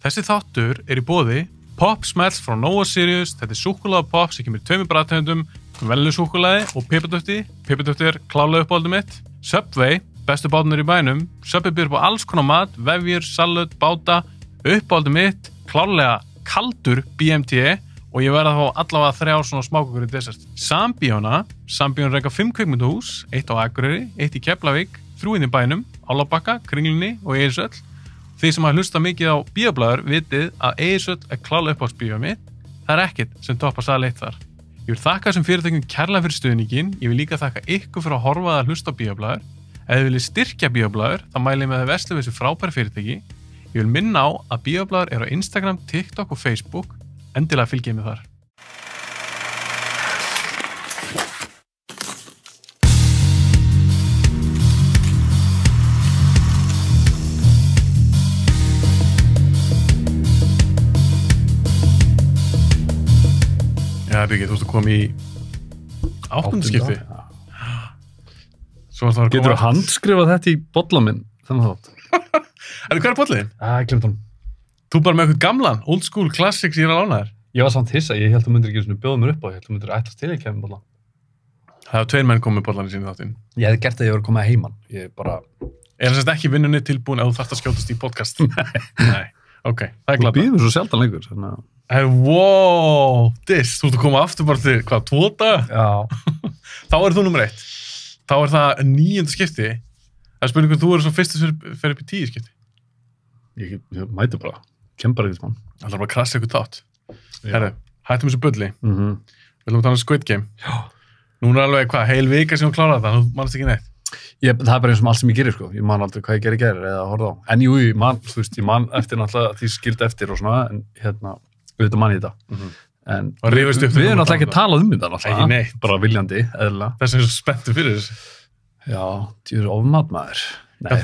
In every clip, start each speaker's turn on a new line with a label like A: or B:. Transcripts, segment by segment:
A: Þessi þáttur í boði Pop Smells frá Nova Sirius. Þetta súkkulaði Pop sem kemur í 2 bragðtegundum, venjuleg súkkulaði og pipardutti. Pipardutti klárlega uppáhaldið mitt. Subway, bestu bátarnir í bænum. Subway býður upp á alls konar mat, vefjur, salat, báta. Uppáhaldið mitt, klárlega kaldur BMT og ég verð að fá allavega 3 svona smákökur í dessert. Sambíón reka 5 kvikmyndahús, 1 á Akureyri, 1 í Keflavík, 3 í bænum, Álabakka, Kringlunni og Eiríksvöll. Þið sem hafa hlustað mikið á bíóblaður vitið að Eiríksvöll klárlega uppáhaldsbíóið mitt. Það ekkert sem toppar sal 1 þar. Ég vil þakka þessum fyrirtækjum kærlega fyrir stuðninginn. Ég vil líka þakka ykkur fyrir að horfa að hlusta á bíóblaður. Ef þið viljið styrkja bíóblaður, þá mæli ég með að versla við þessu frábæra fyrirtæki. Ég vil minna á að bíóblaður á Instagram, TikTok og Facebook. Endilega fylgjið mig þar. Já, Birgir, þú ert að koma í 8. skipti.
B: Getur þú handskrifað þetta í bolla minn? Þannig þátt.
A: Hver bolliðin?
B: Ég glemt hann.
A: Þú bara með eitthvað gamlan, old school classics ég er að lána þér.
B: Ég var samt hissa, ég held að þú myndir ekki svona bjóða mér upp á, ég held að þú myndir ættast til ekki að bolla.
A: Það hafa 2 menn komið með bollan í sínu þáttinn.
B: Ég hefði gert það að ég var að koma heiman. Ég bara...
A: Er þess að ekki vinnunni tilbúin ef þú þarft að skjótast í podcast? Nei. Ok, það er glata.
B: Þú býður svo sjaldan lengur. Svona...
A: Wow, þú ert að koma aftur bara til, 2 daga?
B: Já.
A: Þá er þú nummer 1. Þá er það 9. skipti. Það er spurning þú eru svo fyrst fyrir upp í 10 skipti.
B: Ég mæti bara. Kem bara eitthvað mann.
A: Það er bara að krassa eitthvað tátt. Herru, hættum þessu bulli. Við viljum tala um Squid Game.
B: Já.
A: Núna er alveg heil vika sem hún kláraði það, þú mannst ekki neitt.
B: Það er bara eins og allt sem ég gerir, sko. Ég man aldrei hvað ég gerir eða horfði á. En jú, ég man eftir náttúrulega því skildi eftir og svona, en auðvitað man ég þetta. En við erum náttúrulega ekki að tala um þetta náttúrulega.
A: Ekki neitt.
B: Bara viljandi, eðlilega.
A: Þess að ég er svo spenntur fyrir þessu.
B: Já, ég er ofmat maður. Nei,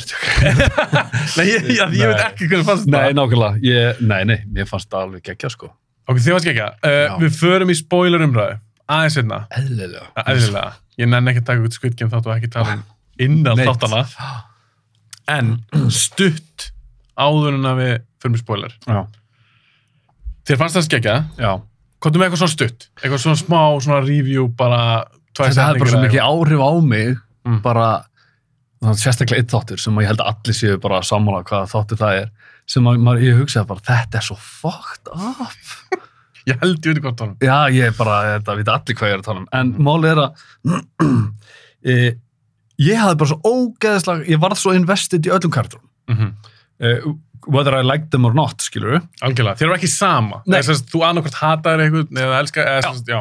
A: Nei, ég veit ekki hvernig fannst það.
B: Nei, nákvæmlega. Mér fannst það alveg geggjað, sko.
A: Ok, þið fannst geggjað. Við förum í spoiler umræðu. Aðeins hérna.
B: Eðlilega.
A: Ég nenni ekki að taka út Squid Game þátt og ekki tala innan þáttana. En stutt áður en að við förum í spoiler.
B: Já.
A: Þér fannst það geggjað?
B: Já.
A: Komdu með eitthvað svona stutt? Eitthvað svona smá svona review, bara 2 setningar?
B: Það er bara svo mikið áhrif á mig, bara sérstaklega 1 þáttur sem ég held að allir séu bara sammála hvaða þáttur það er, sem ég hugsaði bara, þetta er svo fucked up.
A: Ég held ég veit hvað tala um.
B: Já, ég bara, þetta veit allir hvað ég er að tala um. En málið er að ég hafði bara svo ógeðslega, ég varð svo invested í öllum karakterum. Whether I like them or not, skilur við.
A: Algjörlega, þér var ekki sama.
B: Nei.
A: Þess að þú annarkvort hataðir eitthvað eða elskar,
B: Já.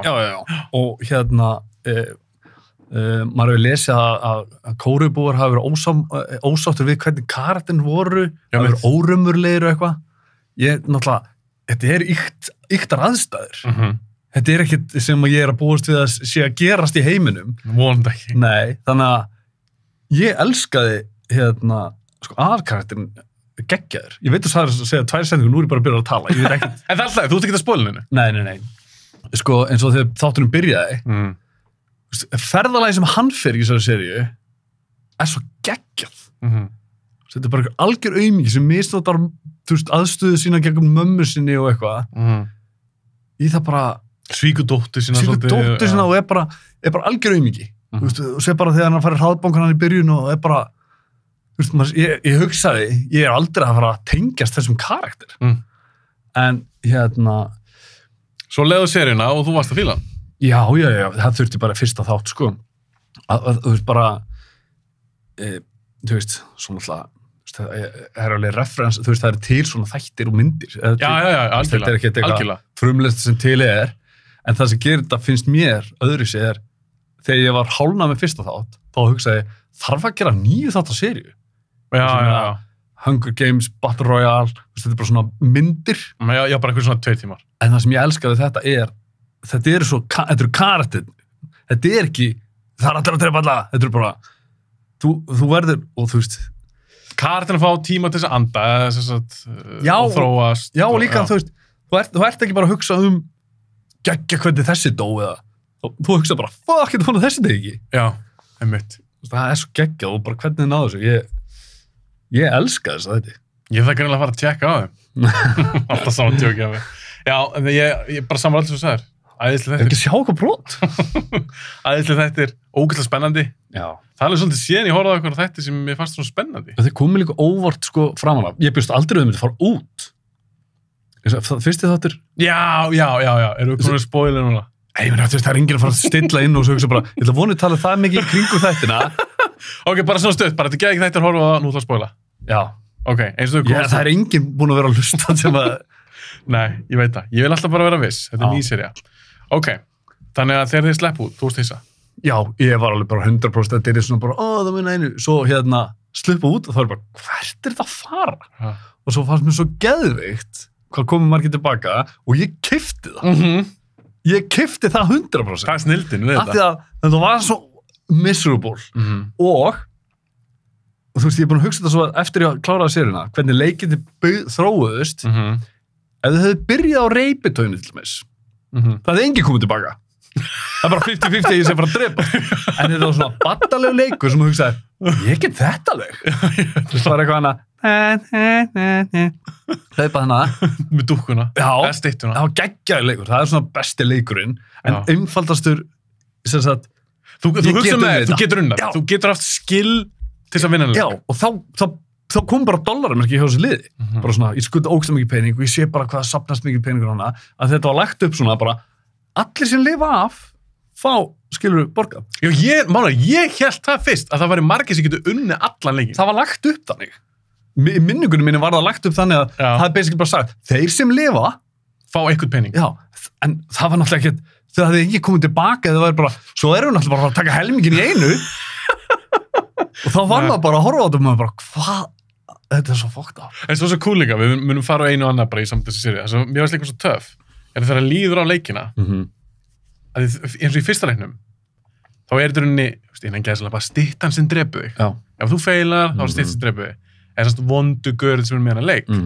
B: Og maður hefur lesið að kórubúar hafa verið ósáttur við hvernig karakterin voru, hafa verið órumurlegir og eitthvað. Náttúrulega, þetta er yktar aðstæður. Þetta er ekkert sem ég er að búast við að sé að gerast í heiminum.
A: Vonandi ekki.
B: Nei, þannig að ég elskaði aðalkarakterin geggjaður. Ég veit að það er að segja 2 setningar, nú er ég bara að byrja að tala. Ég veit ekkert.
A: En það er alltaf, þú ert ekki að spoila henni?
B: Nei. Sko, eins og þegar þátturinn byrjaði, ferðalagi sem hann fer í þessari seríu er svo geggjað. Þetta er bara einhver algjör aumingi sem misnotar aðstöðu sína gegn mömmu sinni og eitthvað. Í það bara
A: svíkur dóttur sína
B: og er bara algjör aumingi. Og sé bara þegar hann færir hraðbankan hann í byrjun og er bara ég hugsaði, ég er aldrei að fara að tengjast þessum karakter. En
A: svo leiðu seríuna og þú varst að fíla hann.
B: Já, það þurfti bara fyrsta þátt, sko. Þú veist bara, svona alltaf, það er alveg reference, það er til svona þættir og myndir.
A: Já, algjörlega.
B: Þetta er ekki eitthvað frumlegt sem til er, en það sem gerir þetta finnst mér öðruvísi er, þegar ég var hálfnað með fyrsta þátt, þá hugsaði ég, þarf að gera 9 þáttar seríu.
A: Já.
B: Hunger Games, Battle Royale, þetta er bara svona myndir.
A: Já, bara eitthvað svona 2 tímar.
B: En það sem ég elskaði þetta eru karakter. Þetta er ekki, það er allir að drepa alla. Þetta er bara, þú verður, og þú veist.
A: Karakterinn fá tíma til þess að anda, og þróast.
B: Já, og líka, þú ert ekki bara að hugsa geggja hvernig þessi dó, eða. Þú hugsa bara, fuck, þetta þessi degi ekki.
A: Já, einmitt.
B: Það er svo geggjað og bara hvernig þið náðu þessu. Ég elska þess að þetta.
A: Ég það greinlega að fara að tjekka á þeim. Alltaf saman tjóki á mig. Já, en ég bara saman allir svo sagður. Æðislega
B: Ekki sjá eitthvað brot.
A: Æðislega þetta ógeðslega spennandi.
B: Já.
A: Það er svolítið síðan ég horfði á eitthvað þætti sem mér fannst svona spennandi.
B: Það komið líka óvart sko framan af. Ég bjóst aldrei að þau myndi fara út. Fyrsti þáttur?
A: Já. Erum við komin að spoila núna?
B: Nei, það er enginn að fara að stilla inn og svo hugsa bara, ég ætla að vonið tala það mikið í kringum þættina.
A: Ok, bara svona stutt, bara þetta geði ekki þættir að horfa á það, nú ætla að spoila.
B: Já.
A: Ok, eins og
B: Já, það er enginn búin að vera að hlusta sem að...
A: Nei, ég veit það. Ég vil alltaf bara vera viss. Þetta er ný sería. Ok, þannig að þegar þið slepp út, þú veist hissa.
B: Já, ég var alveg bara 100% að þetta er svona bara, það muni einu. Svo sluppa út og þá er bara, hvert er þetta að fara?
A: Ha.
B: Og svo fannst mér svo geðveikt hvað komið margir tilbaka og ég keypti það. Ég keypti það 100%.
A: Hvað er snildin við
B: Af því að þetta var svo miserable. Og þú veist, ég er búin að hugsa þetta svo að eftir ég kláraði seríuna, hvernig leikindi þróuðust, ef þau hefðu byrjað á reipitóinu til dæmis, það hefði enginn komið tilbaka. Það er bara 50-50 að ég sé bara að drepa. En þetta var svona badalegu leikur sem þú hugsaði, ég get þetta leik. Þú veist, bara eitthvað hana, hlaupa hana.
A: Með dúkkuna.
B: Já,
A: eða styttuna.
B: það var geggjaður leikur. Það er svona besti leikurinn. En einfaldastur, sem sagt,
A: þú hugsa með þér, þú getur unnar.
B: Já.
A: Þú getur haft skill til þess að vinna leik.
B: Já, og þá kom bara dollaramerki hjá þessi liði. Bara svona, ég skuta ógsta mikið pening og ég sé bara hvað sapnast mikið peningur hana, að þetta var lagt upp svona bara, allir sem lifa af, skilur borgað.
A: Já, ég held það fyrst, að það væri margir sem getur unni allan leikin.
B: Það var lagt upp þannig. Í minningunum minni var það lagt upp þannig að það er basically bara sagt, þeir sem lifa,
A: fá eitthvað pening.
B: Já, en það var náttúrulega ekkert, þegar það ekki komið tilbaka, það var bara, svo erum við náttúrulega bara að taka helmingin í einu, og þá var maður bara að horfa á þetta og maður bara, hvað? Þetta er svo fucked up.
A: En svo cool líka, við munum fara á einu og annað bara í samt þessi séri. Það sem mér varst líka svo töff, er þegar það líður á leikina, að eins og í fyrsta leiknum, þá er þetta rauninni, innan gæðslega bara styttan sem drepu þig.
B: Já.
A: Ef þú feilar, þá er stytt sem drepu þig. Er svona vondu görð sem er með hana leik. En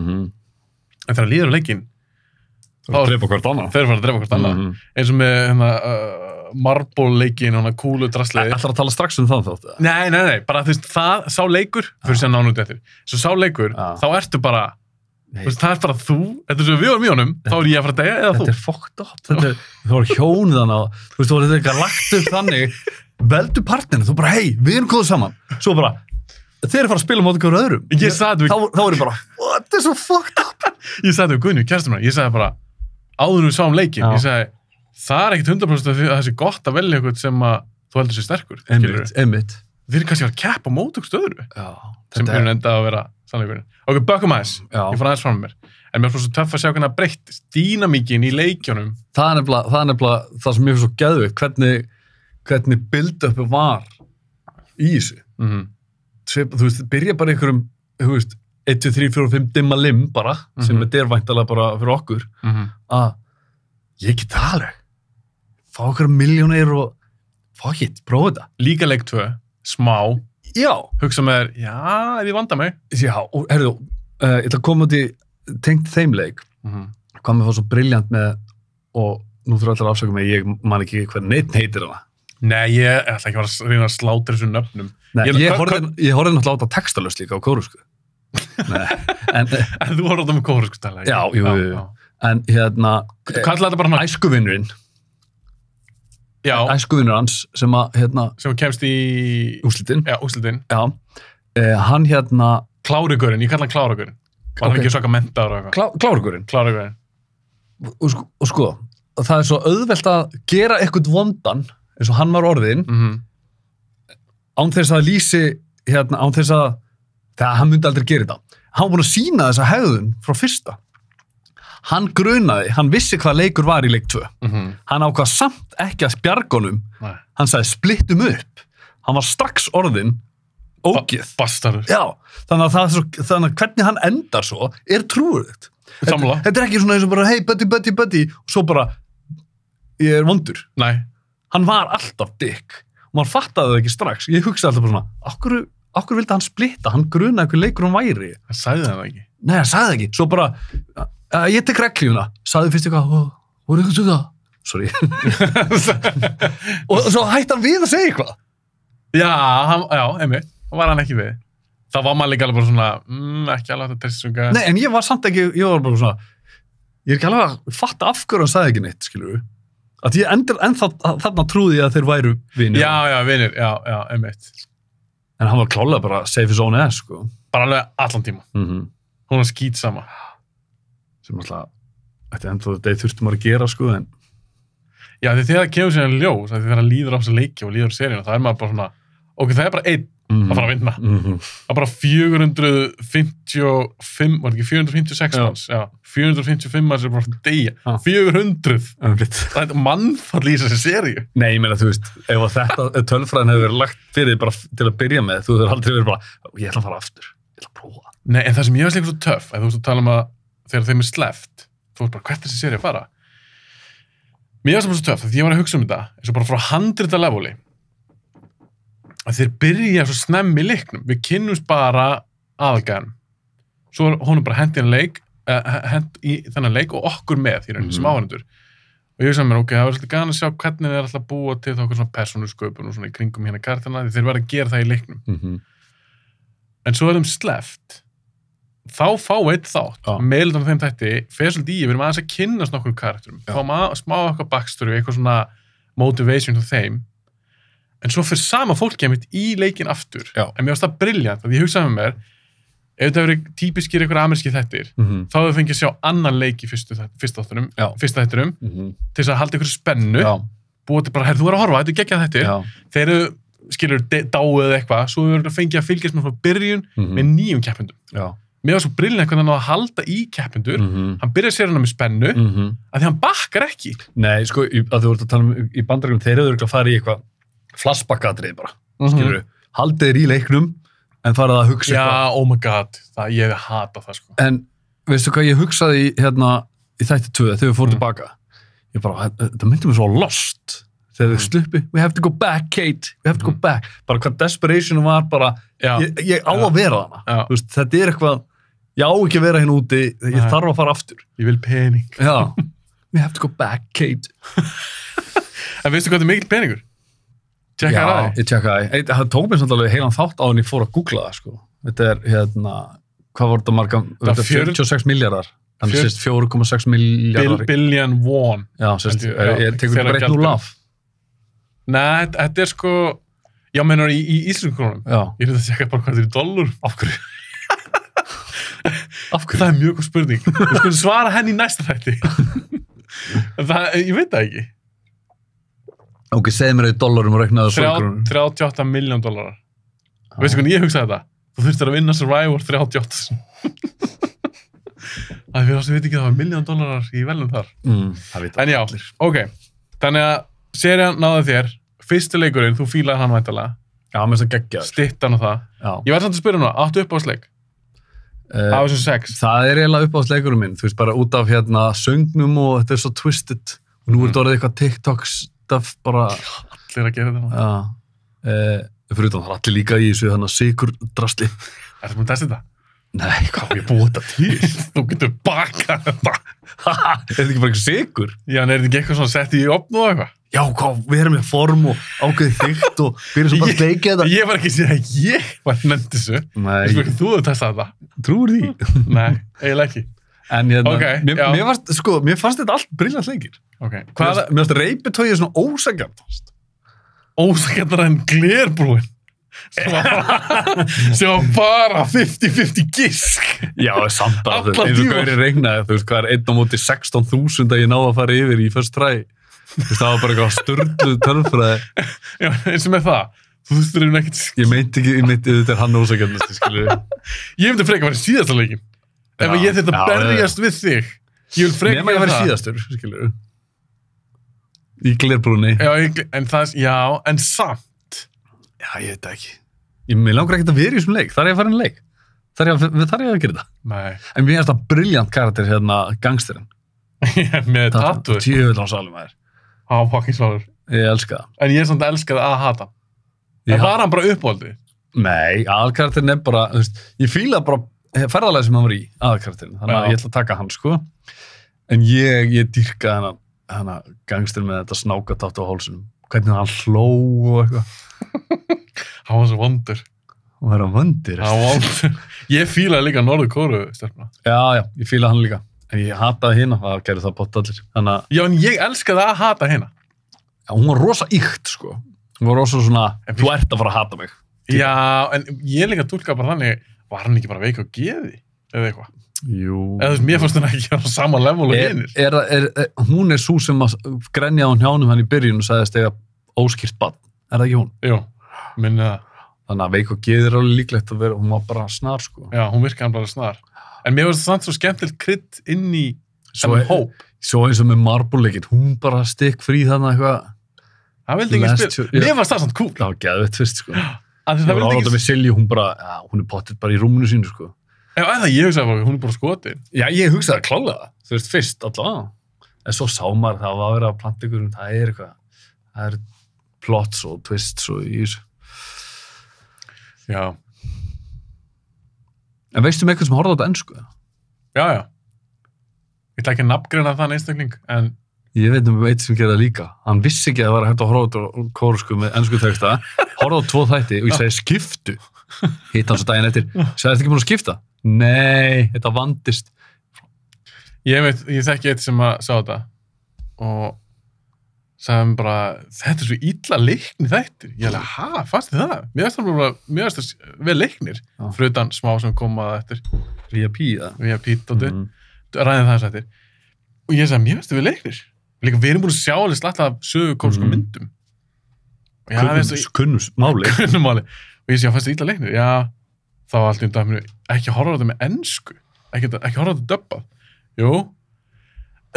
A: þegar það líður á leikin,
B: Þeir fara að drepa hvort annað.
A: Eins og með marból-leikin, kúlu drastlegi.
B: Ætlar að tala strax um það þátt?
A: Nei, bara þú veist, sá leikur, fyrir sér nánu út eftir. Svo sá leikur, þá ertu bara, það er bara þú, þetta er svo við varum í honum, þá er ég að fara að deyja eða þú.
B: Þetta er fucked up. Þú var hjón þannig, þú veist, þú var þetta eitthvað lagt upp þannig, veldu partnerinu, þú bara, hei, við erum góðið saman. Svo bara, þeir eru fara að spila móti hverju öðrum. Þá er ég bara, what is so fucked up?
A: Ég sagði við Guðni, kæristum hana, ég sagði bara, áður við sáum leikin, ég sagði, það er ekkert 100% að það sé gott að velja eitthvað sem að þú heldur sér sterkur.
B: Einmitt.
A: Þeir eru kannski að keppa móti okkur stöðru.
B: Já.
A: Sem er enda að vera sannleikurinn. Ok, bökum aðeins, ég fór aðeins fram með mér. En mér er svo töff að sjá hvernig það breyttist. Dýnamíkin í leikjunum.
B: Það er nefnilega það sem mér finnst svo geðveikt, hvernig build-upið var í þessu. Þú veist, byrja bara einhverjum, þú veist, 1, 2, 3, 4, 5 dimma lim bara, sem er væntanlega bara fyrir okkur, að ég get það alveg. Fá okkur milljónir og fuck it, prófa þetta.
A: Líka leik 2, smá.
B: Já.
A: Hugsa með þér, já, ef ég vanda mig.
B: Já, og herðu, ég ætla að koma út í tengt þeim leik, hvað mér fór svo briljant með, og nú þurfa allir að afsaka mig, ég man ekki hvernig neitt heitir hana.
A: Nei, ég ætla ekki að reyna að slátra þessu nöfnum.
B: Nei, ég horfði náttúrulega á þetta textalöst líka á kórusku.
A: En þú horfði á þetta með kórusku tala.
B: Já, jú. En
A: þú kallaði þetta bara
B: æskuvinnurinn.
A: Já.
B: Æskuvinnur hans sem að,
A: sem kemst í
B: úrslitin.
A: Já, úrslitin.
B: Já. Hann
A: Klárugurinn, ég kalla hann Klárugurinn. Var hann ekki svaka mentaður og eitthvað?
B: Klárugurinn. Og sko, það er svo auðvelt að gera eitthvað vondan, eins og hann var orðinn, án þess að lýsi, án þess að, þegar hann myndi aldrei gera þetta. Hann var búin að sýna þessa hegðun frá fyrsta. Hann grunaði, hann vissi hvað leikur var í leik 2. Hann ákvað samt ekki að spjargonum. Hann sagði splittum upp. Hann var strax orðinn ógeð.
A: Bastardur.
B: Já, þannig að hvernig hann endar svo er trúið.
A: Sammála.
B: Þetta er ekki svona eins og bara, hey, buddy, og svo bara, ég er vondur.
A: Nei.
B: Hann var alltaf dick. Og maður fattaði það ekki strax. Ég hugsaði alltaf bara svona, okkur vildi hann splitta? Hann grunaði hver leikur hann væri.
A: Hann sagði það ekki.
B: Nei, hann sagði það ekki. Svo bara, ég tek reglífuna. Sagði fyrst eitthvað, voru eitthvað svo það? Sorry. Og svo hætti hann við að segja eitthvað.
A: Já, einmitt. Var hann ekki við. þá var maður líka alveg bara svona, ekki alveg þetta tristunga.
B: Nei, en ég var samt ekki, ég var bara svona, ég er ekki alveg að fatta af hverju hann sagði ekki neitt, skilur við. Að ég þarna trúði ég að þeir væru vinir.
A: Já, vinir, já, einmitt.
B: En hann var klálega bara safe his own ass, sko.
A: Bara alveg allan tíma. Hún var skít sama.
B: Sem alltaf, þetta enda þetta þurftum að gera, sko, en...
A: Já, þegar það kemur sér en ljós, þegar það líður á þessu leiki og líður á seríuna, það maður bara svona, ok, það bara einn að fara að vinna. Það bara 455, var ekki 456 manns? Já, 455 manns bara deyja. 400! Það er mannfall í þessi seríu.
B: Nei, ég meina, þú veist, ef þetta tölfræðin hefur verið lagt fyrir bara til að byrja með, þú hefur aldrei verið bara, ég ætla að fara aftur, ég ætla að prófa.
A: Nei, en það sem ég veist líka svo töff, að þú veist að tala að þegar þeim sleppt, þú veist bara, hvert þessi seríu að fara? Mér veist það svo töff, því ég var að hugsa þetta, eins og bara frá 100 leveli, að þeir byrja svo snemmi í leiknum. Við kynnumst bara aðalgæðanum. Svo honum bara hent í þennan leik og okkur með í rauninni sem áhörnendur. Og ég hugsaði mér, ok, það var svolítið gaman að sjá hvernig þeir alltaf búa til þá okkur svona persónusköpun og svona í kringum hérna karakterina, því þeir verða að gera það í leiknum. En svo þeim sleppt, þá fá eitt þátt, meðlutan þeim þætti, fer svolítið við erum aðeins að kynnast nokkur karakterum, fá smá okkar backstory, eitthvað svona motivation hjá þeim. En svo fyrir sama fólki einmitt í leikinn aftur. En mér varst það briljant, að ég hugsaði með mér, ef þetta verið típiskir einhverja ameríski þættir, þá hefur fengið að sjá annan leik í fyrsta þættinum, til þess að halda einhverju spennu, búið til bara, þú er að horfa, þetta geggjað þættir, þeir eru, skilur, dáið eða eitthvað, svo hefur við fengið að fylgjast með frá byrjun með nýjum keppendum. Mér var svo briljant hvernig hann náði að halda í keppendur, hann byrjaði sér hana með spennu, að því hann bakkar ekki. Nei, sko, að þú voru að tala í Bandaríkjunum, þeir eru að fara í eitthvað flashback-atriði bara, skilur, haldið þér í leiknum en farið að hugsa eitthvað. Já, oh my god, ég hef hatað það, sko. En veistu hvað ég hugsaði í þætti 2 þegar við fórum tilbaka? Ég bara, þetta myndi mér svo lost þegar þau sluppi, we have to go back, Kate, we have to go back. Bara hvað desperation var bara, ég á að vera þarna. Þú veist, þetta er eitthvað, ég á ekki að vera hérna úti, ég þarf að fara aftur. Ég vil pening. Já, we have to go back, Kate. En veistu hvað þetta er mikill peningur? Já, ég tjekkaði. Það tók mér samt alveg heilan þátt á en ég fór að googla það, sko. Þetta er, hvað voru þetta marga? Þetta er 46 miljardar. Þannig sést 4,6 miljardar. Billion won. Já, sést, ég tekur bara 1-0 af. Nei, þetta er sko, já, meinar í íslenskum krónum. Já. Ég að tjekka bara hvað þetta er í dollar. Af hverju? Af hverju? Það er mjög góð spurning. Við skulum svara henni í næsta þætti. Ég veit það ekki. Ok, segð mér það í dollarum og reknaðu svo krónum. 38 miljón dollarar. Veistu hvernig ég hugsaði þetta? Þú þurftir að vinna Survivor 38. Það er fyrir þess að ég veit ekki að það var $1,000,000 í velum þar. Það veit en já, allir. Ok. Þannig að serían náði þér, fyrsti leikurinn, þú fílaði hann væntanlega. Já, mér finnst það geggjað. Styttan og það. Já. Ég verð samt að spyrja núna, áttu uppáhaldsleik? Af þessum 6? Það er eiginlega uppáhaldsleikurinn minn, þú veist, bara út af söngnum og þetta er svo twisted. Og nú er þetta orðið eitthvað TikTok-stuff bara. Allir að gera þetta. Já. Fyrir utan, það er allir líka í þessu þannig sykurdrasli. Er það búin að testa þetta? Nei, hvað er ég búið þetta til? Þú getur bakað þetta. Er þetta ekki bara eitthvað sykur? Já, en er þetta ekki eitthvað svona sett í opn og eitthvað? Já, hvað, við erum með form og ákveðið þygt og byrjum svo bara að sleikja þetta. Ég var ekki að segja að ég var nefnd þessu. Nei. Þú hefur testað þetta. Trúir því? Nei, eiginlega ekki. En mér fannst þetta allt briljant leikir. Ok. Mér fannst Reiptogi svona ósanngjarnt. Ósanngjarnar en glerbrúin. Sem var bara 50-50 gisk. Já, samt bara eins og Gauri regnaði, þú veist hvað er 1 á móti 16.000 að ég náði að fara yfir í first try. Þú veist, það var bara eitthvað sturluð tölfræði. Já, eins og með það. Þú veist, það er ekkert... Ég meinti þetta er hann ósanngjarnasti, skilur við. Ég myndi freka að vera í síðasta leikin. Ef ég þetta berjast við þig. Ég vil freka að vera síðastur, skilur við. Í glerbrúni. Já, en samt. Já, ég veit það ekki. Mér langar ekkert að vera í þessum leik. Þar er ég að fara inn leik. Þar er ég að gera það. Nei. En mér finnst það briljant karakter gangsterinn. Með tattu. Tjöfullansalum er. Há, fucking ég elska það. En ég er samt að elska það að hata. En var hann bara uppáldið? Nei, aðalkarakterinn er bara, þú veist, ég fíla bara ferðalagi sem hann var í, aðalkarakterinn. Þannig að ég ætla að taka hann, sko. En ég dýrka hana gangsterinn með þetta snákatátt á hálsunum. Hvernig hann hló og eitthvað. Hann var svo vondur.
B: Hún var að vöndir.
A: Ég fílaði líka Norður Kóru stelpuna.
B: Já, ég fílaði hann líka. En ég hataði hérna, það gerði það bótt allir.
A: Já, en ég elskaði að hata hérna.
B: Já, hún var rosa ykt, sko. Hún var rosa svona, þú ert að fara að hata mig.
A: Já, en ég líka túlka bara þannig, var hann ekki bara veik á geði? Eða eitthvað?
B: Jú.
A: Eða þú veist, mér fannst hann ekki á sama level og hinir.
B: Hún er sú sem að grenja á hjánum hann í byrjun og sagðist eiga óskýrt barn. Er það ekki hún?
A: Jú, minni það.
B: Þannig að veik og geði er alveg líklegt að vera, hún var bara snar, sko.
A: Já, hún virkaði bara snar. En mér finnst það samt svo skemmtilegt krydd inn í þennan hóp.
B: Svo eins og með Marble-leikinn, hún bara stikk frí þarna eitthvað.
A: Það vildi ekki spila. Mér fannst það samt kúl.
B: Já, geðveitt fyrst, sko.
A: Það
B: var árátt með Silju, hún bara, já, hún er pottitt bara í rúminu sínu, sko.
A: Já, ég hugsaði bara, hún er bara skotin.
B: Já, ég hugsaði að klálega. Þú veist, fyrst allavega. En svo sá maður, það var að vera að planta ykkur, það er eitthvað. Það er plots og twists og í þessu.
A: Já.
B: En veistu með eitthvað sem horfði á þetta ensku?
A: Já. Ég ætla ekki að nafngreina þann einstakling, en...
B: Ég veit eitt sem gerði það líka. Hann vissi ekki að það var hægt að horfa á þetta kórsku með ensku texta. Horfði á 2 þætti og ég segi skiptu. Hitt hann svo daginn eftir. Sagði þetta ekki búin að skipta? Nei, þetta vandist.
A: Ég þekki eitt sem að sá þetta og sagði bara, þetta er svo illa leikni þættir. Ég hefði, fannst þið það? Mér finnst það vel leiknir. Fyrir utan smá sem komaði eftir. VIP, dóttu. Ræðið það þess eftir. Og ég sagði, mér finnst það vel leiknir. Líka, við erum búin að sjá alveg slatta af sögu kórsku myndum.
B: Kunnumáli.
A: Og ég sé, fannst það illa leiknir? Já, þá var allt í dæminu, ekki horfa á þetta með ensku. Ekki horfa á þetta döbbað. Jú,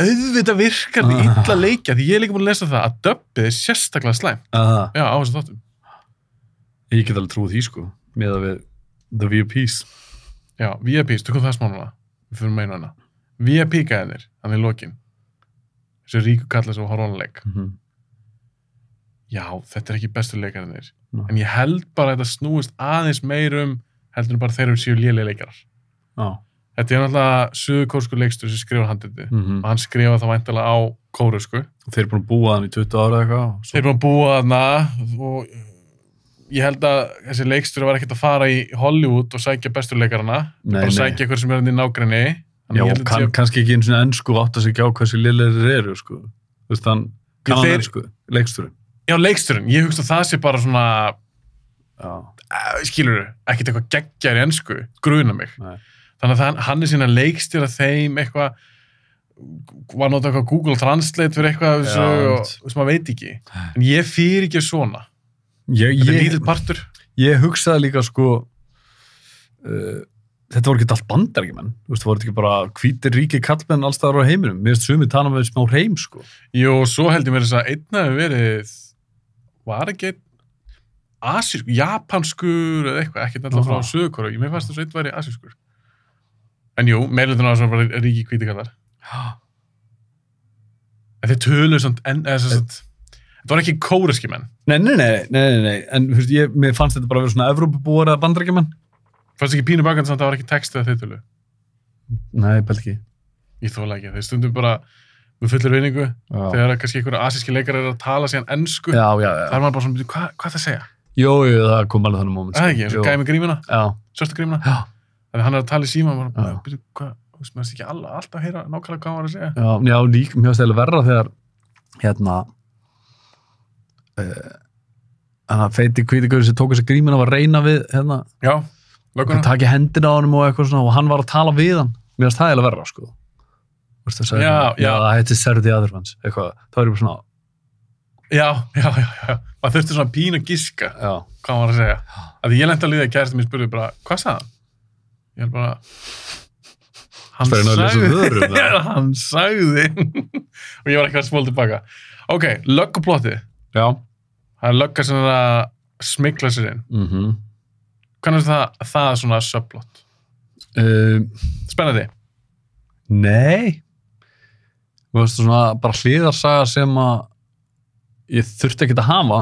A: auðvitað virkar þetta illa leikja, því ég er líka búin að lesa það að döbbið er sérstaklega slæmt. Já, á þessu þáttum.
B: Ég get alveg trúið því, sko, með að við The VIPs.
A: Já, VIPs, tökum það smá núna. Við fyrir meina hana. VIP-gæðinir, hann er lokin. Þessu ríku kalla svo horfanleik. Já, þetta er ekki bestu leikarnir. En ég held bara að þetta snúist aðeins meirum heldur bara þeir séu lélegir leikarar. Þetta er náttúrulega suðurkórskur leikstur sem skrifar handritið. Og hann skrifa það væntanlega á kóresku.
B: Og þeir eru búin að búa þann í 20 ára eitthvað.
A: Þeir eru búin að búa þarna og ég held að þessi leikstur var ekkert að fara í Hollywood og sækja bestu leikarana. Bara sækja eitthvað sem er í nágrenni.
B: Já, kannski ekki einu svona ensku átt að sig ekki á hversu lélegir eru, sko. Þú veist, hann kann ensku, leiksturinn. Já, leiksturinn. Ég hugst að það sé bara svona, skilurðu, ekkert eitthvað geggjar í ensku, gruna mig. Þannig að hann er sína leikstjóra þeim eitthvað, var notað eitthvað Google Translate fyrir eitthvað sem maður veit ekki. En ég fyrir ekki svona. Þetta er lítill partur. Ég hugsaði líka, sko, þetta voru ekki allt bandaríkjumenn, þú veist, það voru ekki bara hvítir ríkir kallmenn alls staðar á heiminum. Mér finnst sumir tala með smá heim, sko.
A: Jú, svo held ég mér þess að einn hafi verið, var ekki asískur, japanskur eða eitthvað, ekkert alltaf frá Suður-Kóreu. Mér fannst þess að einn væri asískur. En jú, meirlutin á þess að bara ríki hvítir kallar. En þeir töluðu samt, þetta var ekki kóreski menn. Nei,
B: en þú veist, mér fannst þetta bara að vera svona Evrópubúar eða bandaríkjumenn.
A: Fannst ekki pínu bakandi samt að það var ekki text eða þittölu?
B: Nei, bæði ekki.
A: Ég þóla ekki. Þeir stundum bara með fullir vinningu. Þegar kannski einhverja asíski leikar eru að tala síðan ensku. Já. Það er maður bara svona, hvað það segja?
B: Jú, það kom alveg þannig moment.
A: Það ekki, eins og gæði með grímuna?
B: Já.
A: Svörstu grímuna? Já. Þannig hann er að tala í síma og bara, hvað, þú veist, maður ekki alltaf að heyra nákvæmlega hvað hann var að segja.
B: Já, líka, mér finnst það verra þegar feiti hvítigaur sem tók þess að grímuna var að reyna við
A: Já.
B: Það taki hendina á honum og eitthvað svona og hann var að tala við hann. Mér finnst það eiginlega verra, sko. Já, það heiti Serdi Aðurvans, eitthvað. Það var bara svona...
A: Já. Maður þurfti svona pínu að giska hvað hann var að segja. Því ég lenti að liða að kærasti mér spurði bara, hvað sagði hann? Ég held bara... Hann sagði. Og ég var ekki að smóla tilbaka. Ok, lögguplottið.
B: Já.
A: Það er lögga sem er að smygla sér inn. Hvernig er það svona subplot? Spennandi?
B: Nei. Þú veist svona bara hliðarsaga sem að ég þurfti ekki að hafa.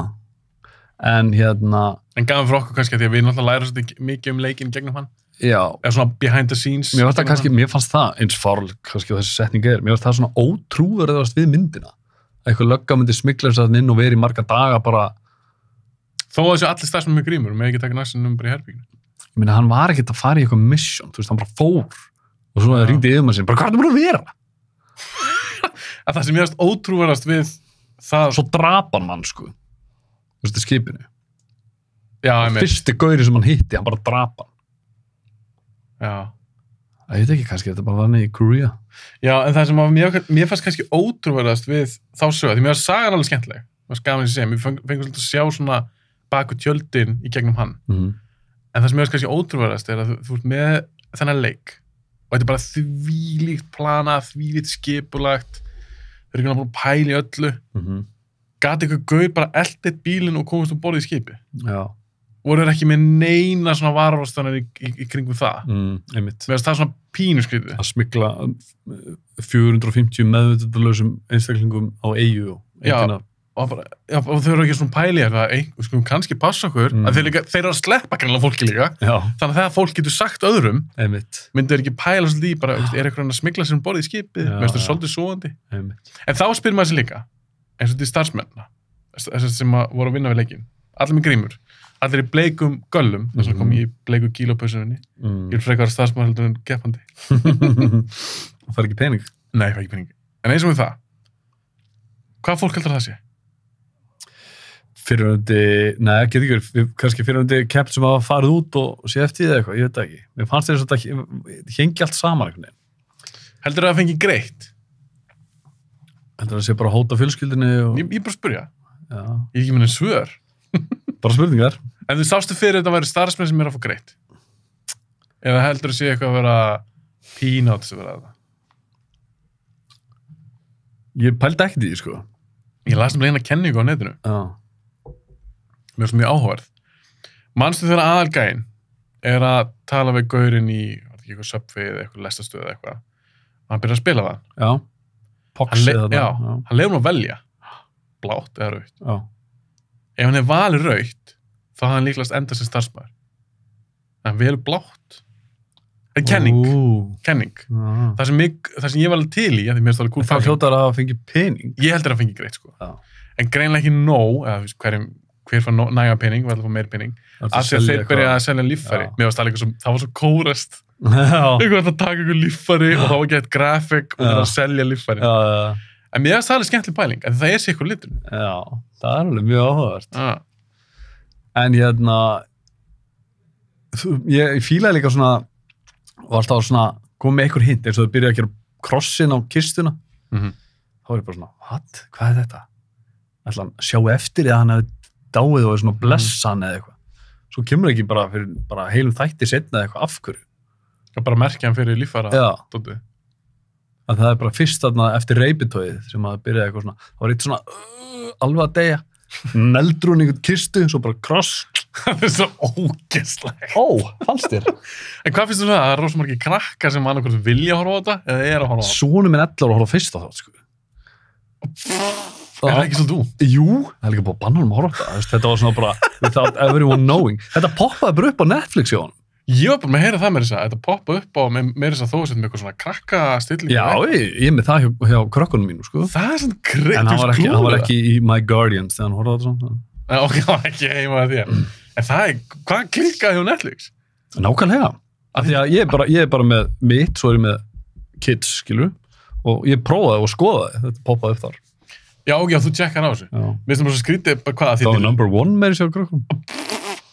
B: En
A: En gafum fyrir okkur kannski að því að við náttúrulega lærum svolítið mikið leikinn gegnum hann.
B: Já.
A: Eða svona behind the scenes.
B: Mér fannst það eins farl kannski þessi setning mér fannst það svona ótrúverðast við myndina. Eitthvað lögga myndi smygla þess að inn og veri í marga daga bara
A: Þó að þessu allir starfsmenn með grímur, með ekki taka næstunum bara í herbygginu.
B: Ég meina, hann var ekkert að fara í eitthvað mission, þú veist, hann bara fór og svo hringdi yfirmann sinn, bara hvað er það búin að vera?
A: Að það sem ég veist ótrúverðast við það...
B: Svo drap hann mann, sko. Þú veist, skipinu.
A: Já, einmitt.
B: Fyrsti gauri sem hann hitti, hann bara drap hann.
A: Já.
B: Það heit ekki kannski, þetta bara var hann í Korea.
A: Já, en það sem mér fannst kannski ótrúverðast við þá sögðu, því mér var sagan alveg skemmtileg. Það var gaman að segja, mér fengum svolítið að sjá svona baku tjöldin í gegnum hann. En það sem mér fannst kannski ótrúverðast er að þú ert með þennan leik og þetta er bara þvílíkt planað, þvílíkt skipulagt, þau eru ekki náttúrulega að pæla í öllu. Gat eitthvað gaur bara eltið bílinn og komast um borðið í skipi.
B: Já.
A: Voru þeir ekki með neina svona varvarstanir í kringum það.
B: Einmitt.
A: Mér finnst það svona pínuskrítið.
B: Að smygla 450 meðvitundalausum einstaklingum á eyju og
A: og þau eru ekki svona pæli við skulum kannski passa okkur að þeir eru að sleppa kannilega fólki líka.
B: Já.
A: Þannig að þegar fólk getur sagt öðrum myndu þeir ekki pæla svolítið í bara er eitthvað að smygla sér um borðið í skipið mér finnst það svolítið svoandi. En þá spyrir maður sér líka eins og þetta starfsmennina sem voru að vinna við leikinn allir með grímur, allir í bleikum göllum þess að kom í bleiku kílópausunni ég er frekar starfsmennheldur en geppandi.
B: Það fær ekki pening?
A: Nei, fær ekki pening. En eins og við það hvað fólk heldur það sé?
B: Getur ekki verið, kannski fyrirhundi kepp sem hafa farið út og sé eftir það eitthvað, ég veit það ekki. Mér fannst þess að þetta hengi allt saman einhvern veginn.
A: Heldur það að fengi greitt?
B: Heldur það að sé bara að hóta fjölskyldinni og...
A: Ég bara spyrja.
B: Já.
A: Ég er ekki með svör.
B: Bara spurningar.
A: En þú sástu fyrir þetta að væri starfsmenn sem er að fá greitt? Eða heldur það sé eitthvað að vera pínátt sem vera það?
B: Ég pældi ekkert í því, sko.
A: Ég las eina kenningu á netinu.
B: Já.
A: Mér finnst mjög áhugavert. Manstu þegar aðalgæinn er að tala við gaurinn í eitthvað Subway eða eitthvað lestastöð eða eitthvað. Og hann byrjar að spila það.
B: Já. Pox eða það.
A: Já, hann leyfur hann að velja. Blátt eða rautt.
B: Já.
A: Ef hann valið rautt, þá hafði hann líklegast endað sem starfsmaður. En hann velur blátt. Það er kenning. Kenning. Það sem ég var alveg til í, því mér finnst það alveg cool.
B: Það hljótar að fengi pening.
A: Ég heldur að fengi greitt, sko. En greinlega ekki nóg, eða hver fann næga pening, verður að fá meir pening, að þeir byrja að selja líffæri. Mér varst alveg það var svo kórast. Einhvern að taka ykkur líffæri og þá var gett grafik og það var að selja líffæri. En mér varst það alveg skemmtileg pæling, en það er sér ykkur litur.
B: Já, það er alveg mjög áhugavert. En ég fílaði líka svona, og alltaf svona, komið með ykkur hint, eins og þau byrjaði að gera krossin á kistuna. Þá er ég bara svona, what? Hvað er þetta? Ætla hann sjá eftir eða hann hefði dáið og er svona blessan eða eitthvað. Svo kemur ekki bara heilum þætti setna eða eitthvað afhverju.
A: Það bara merkja hann fyrir líffæra.
B: Já. Að það er bara fyrst þarna eftir reypitóið sem að byrjaði eitthvað svona. Það var eitt svona alveg að deyja. Neldur hún einhvern kistu, svo bara kross.
A: Það er svo ógeðslegt.
B: Fannst þér?
A: En hvað finnst þú það? Það er rosa margir krakkar sem annarkvæmt vilja horfa á þetta eða er að horfa á þetta?
B: Sonur minn 11 ára horfa fyrst á það, sko.
A: Er það ekki svolítið út?
B: Jú, það er líka búið að banna honum að horfa á þetta. Þetta var svona bara without everyone knowing. Þetta poppaði bara upp á Netflix hjá honum.
A: Ég var bara með að heyra það með þess að þetta poppa upp á með þess að þó sem eitthvað svona krakkastilling.
B: Já, ég er með það hjá krökkunum mínu, sko.
A: Það er svona greitt.
B: En hann var ekki í My Guardians þegar hann horfði á þetta svona.
A: Ok, hann var ekki heima að þér. En það er, hvað klikkaði hjá Netflix?
B: Nákvæmlega. Af því að ég er bara með mitt, svo er ég með kids, skilur, og ég prófaði og skoðaði, þetta poppaði upp þar.
A: Já, ok, þú tjekkar á þessu. Mér finnst það bara svo skrítið, hvað að
B: það var number one með þessu á krökkunum.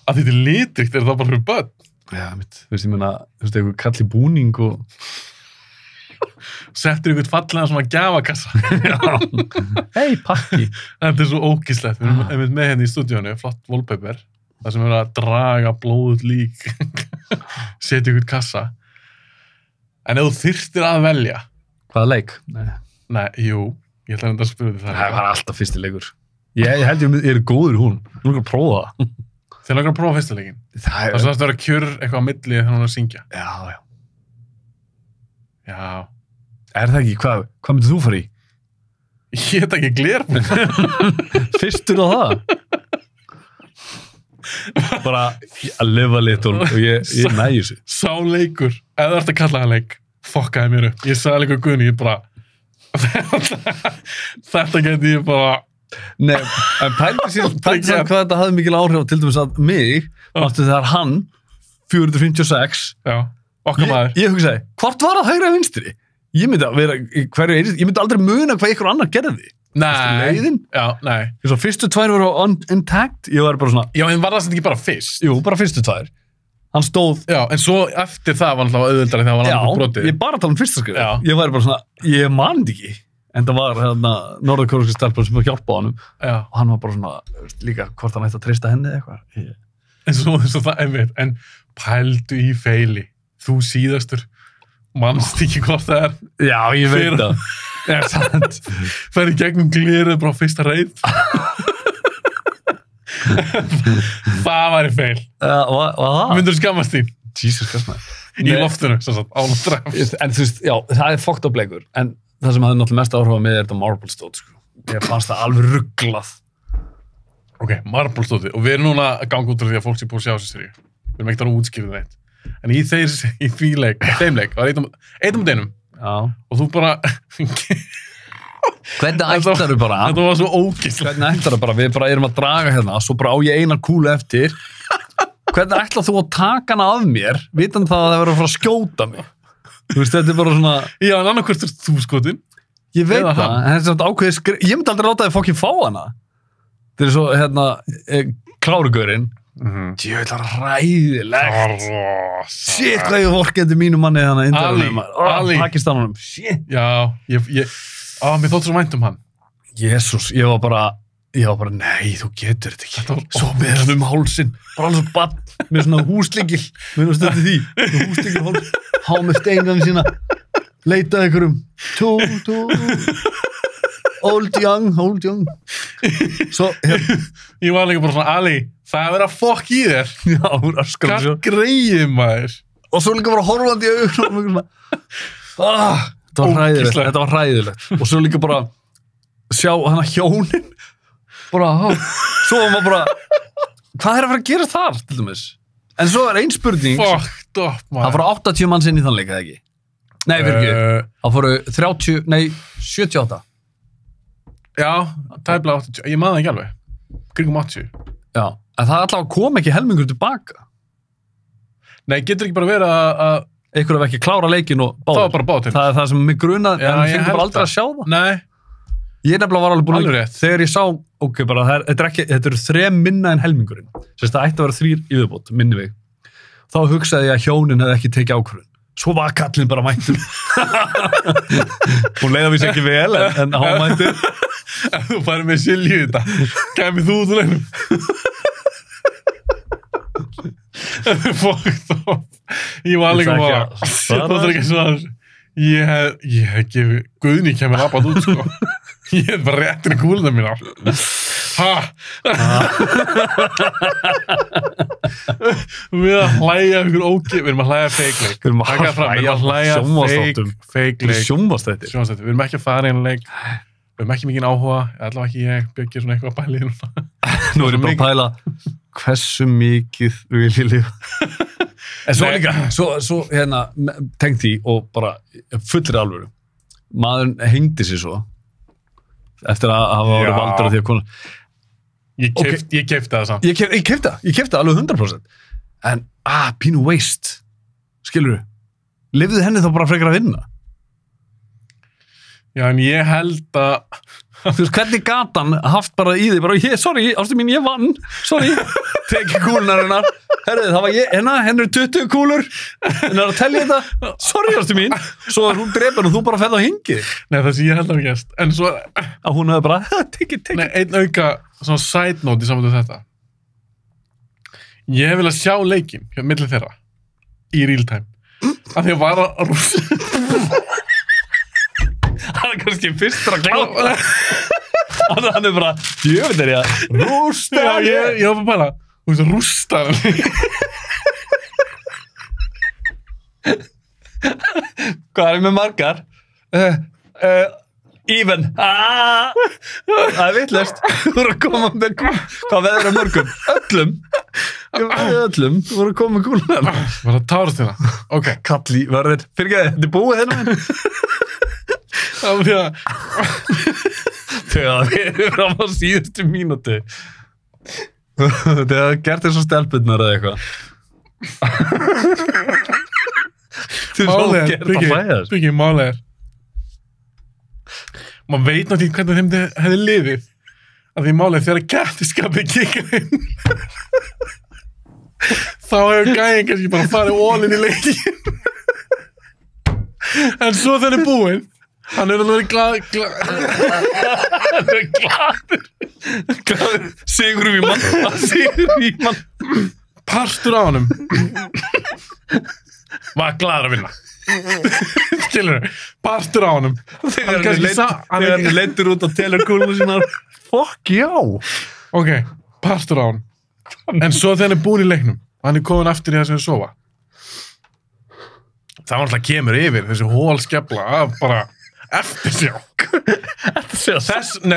A: Að þetta er litrikt, er það bara fyrir börn?
B: Já, mitt, þú veist, ég menna, þú veist, eitthvað kalli búning og...
A: Settur ykkur fallega svona gjafakassa.
B: Hei, pakki.
A: Þetta er svo ógíslegt. Við erum með henni í stúdíónu, flott wallpaper, það sem er að draga blóðut lík, setja ykkur kassa. En ef þú þyrftir að velja...
B: Hvaða leik?
A: Nei, jú, ég ætla að spyrja þig það.
B: Það var alltaf fyrsti leikur. Ég held ég er góður hún. Þú langar að prófa það.
A: Þið langar að prófa fyrsta leikin? Það er svona að vera kjör eitthvað á milli þegar hún er að syngja. Já.
B: Er það ekki? Hvað myndir þú fara í?
A: Ég heit ekki glerbúna.
B: Fyrstur á það? Bara að lifa litun og ég næði þessu.
A: Sá leikur, ef það ert að kalla það leik, fokkaði mér upp. Ég sagði líka Guðni, ég bara... Þetta geti ég bara...
B: Nei, en pældi sér hvað þetta hafði mikil áhrif til dæmis að mig, þegar hann 456.
A: Já, okkar maður.
B: Ég hugsaði, hvort var það hægri að vinstri? Ég myndi að vera í hverju einst, ég myndi aldrei muna hvað ykkur annar gerði. Leiðin.
A: Já, nei.
B: Svo fyrstu 2 voru intact, ég var bara svona...
A: Já, en var það sem ekki bara fyrst?
B: Jú, bara fyrstu 2. Hann stóð...
A: Já, en svo eftir það var alltaf auðvöldari þegar hann var annað brotið.
B: Já, ég bara tala um fyrsta skrif. Ég var bara svona, ég mann ekki. En það var hérna norðurkóreska stelpan sem hjálpaði honum. Já. Og hann var bara svona, líka, hvort hann ætti að treysta henni eða eitthvað.
A: En svo það, einmitt, en pældu í feili. Þú síðastur, manst ekki hvort það er.
B: Já, ég veit það.
A: Já, sant. Það í gegnum glirið bara á fyrsta reið. Það var í feil. Myndur skammast þín?
B: Jesus Christ, maður.
A: Í loftinu, svo satt, ánáttræfst.
B: En þú veist, já, það er fucked up leikur. En það sem hafði náttúrulega mest áhuga með þetta marble stóð, sko. Ég fannst það alveg rugglað.
A: Ok, marble stóði. Og við erum núna að ganga út af því að fólk sé búið að sjá þessi seríu. Við erum ekkert að útskýra það neitt. En í því leik, þeim leik, var einnum og einum.
B: Já.
A: Og þú bara...
B: Hvernig ætlar þú bara?
A: Þetta var svo ógeðslegt.
B: Hvernig ætlar þú bara? Við bara erum að draga hérna, svo bara á ég eina kúlu eftir. Hvernig ætlar þú að taka hana af mér, vitandi það að það verður að fara að skjóta mig? Þú veist, þetta er bara svona... Já, en annarkvært er þú skotin. Ég veit það, en þetta er svona ákveðið skrif... Ég myndi aldrei láta þið fokkin fá hana. Þetta er svo, hérna, klárugurinn. Djöðlar ræðilegt. Shit, hvað ég vorkendi mínu manni þannig.
A: Ali.
B: Pakistanunum. Shit.
A: Já, mér þótt svo vænt hann.
B: Jésús, ég var bara, nei, þú getur þetta ekki. Svo með hann hálsinn, bara alveg svo bann, með svona húslíkil, með hann stöndi því, með húslíkil háls, há með steingarnir sína, leitaði ykkur old young. Svo,
A: ég var líka bara svona, Ali, það er verið að fokk í þér.
B: Já, hún öskar.
A: Hvað greið maður?
B: Og svo líka bara horfandi í augun, Þetta var hræðilegt. Og svo líka bara sjá hana hjónin bara, svo var maður bara hvað er að fara að gera þar, til dæmis? En svo er ein spurning
A: Fucked up, maður.
B: Það fóru 80 manns inn í þann leik, eða ekki? Nei, fyrir ekki. Það fóru 78. Já,
A: tæplega 80. Ég maður það ekki alveg. Kringum 80.
B: Já, en það allavega kom ekki helmingur tilbaka.
A: Nei, getur ekki bara verið að
B: einhverjum ekki klára leikin og báður.
A: Það var bara báður.
B: Það er það sem mig grunað, en ég fengi bara aldrei að sjá það.
A: Nei.
B: Ég nefnilega var alveg búin
A: alveg rétt.
B: Þegar ég sá, ok, bara, þetta eru 3 minna en helmingurinn. Sérst, það ætti að vera 3 yfirbót, minni við. Þá hugsaði ég að hjónin hefði ekki tekið ákvörðun. Svo var kallinn bara mættur. Hún leiði að vísa ekki vel, en hann mættur.
A: Ef þú færi með Silju í þetta, kemur þú út úr leiknum. Fucked up. Ég var líka bara það er ekki svona ég hef gefið Guðni kemur aðbátt út, sko. Ég hef bara réttin í kúluna mína. Við að hlæja ykkur ógeð, við erum að hlæja feikleik.
B: Við erum að hlæja
A: feikleik.
B: Sjónvarpsþættir.
A: Við erum ekki að fara í einn leik. Við erum ekki mikinn áhuga, allavega ekki ég, byggja svona eitthvað að pæla í núna.
B: Nú erum við bara að pæla hversu mikið vil ég lifa. En svo líka, svo hérna, tengt því og bara fullri alvöru. Maðurinn hengdi sig svo eftir að hafa verið valdur af því að kona.
A: Ég keypti það samt.
B: Ég keypti það alveg 100%. En, pínu waste. Skilurðu? Lifðu henni þá bara frekar að vinna?
A: Já, en ég held að...
B: Þú veist, hvernig gat hann haft bara í því, bara, sorry, ástu mín, ég vann, sorry, teki kúlunar hennar, herrið, það var ég, hennar eru 20 kúlur, hennar að tellja þetta, sorry, ástu mín, svo er hún drepin og þú bara ferð á hingi.
A: Nei, það sem ég held að við gæst, en svo...
B: Að hún hefði bara, teki.
A: Nei, einn auka, svona side note í saman til þetta. Ég hef viljað sjá leikinn, milli þeirra, í real time, af því að var að rústa...
B: Hann er kannski fyrstur að kláta. Hann er bara, jöfn er ég að rústa.
A: Já, ég var bara, þú veist, rústa.
B: Hvað er með margar? Even. Það er vitlaust. Þú voru að koma með hvað veður á morgun? Öllum. Þú voru að koma með kúlunar.
A: Var það tárast þérna? Ok.
B: Kalli, varður, fyrirgeði, þetta er búið hérna. Þegar við erum fram á síðustu mínúti. Þegar gert þér svo stelpunnar eða eitthvað.
A: Byggi, málið er maður veit náttúrulega hvernig þeim hefði liðið að því málið þegar kæftiskapið kikkar inn þá hefur gæinn kannski bara farið all-in í leikin en svo þegar búinn hann alveg glaður
B: Sigur í mann
A: partur á honum var glaður að vinna skilur partur á honum
B: þegar hann leittur út á telurkúluna sínar fuck já
A: ok, partur á honum en svo þegar hann búinn í leiknum og hann komin aftur í það sem sofa það var alltaf kemur yfir þessi hólskefla að bara eftirsjá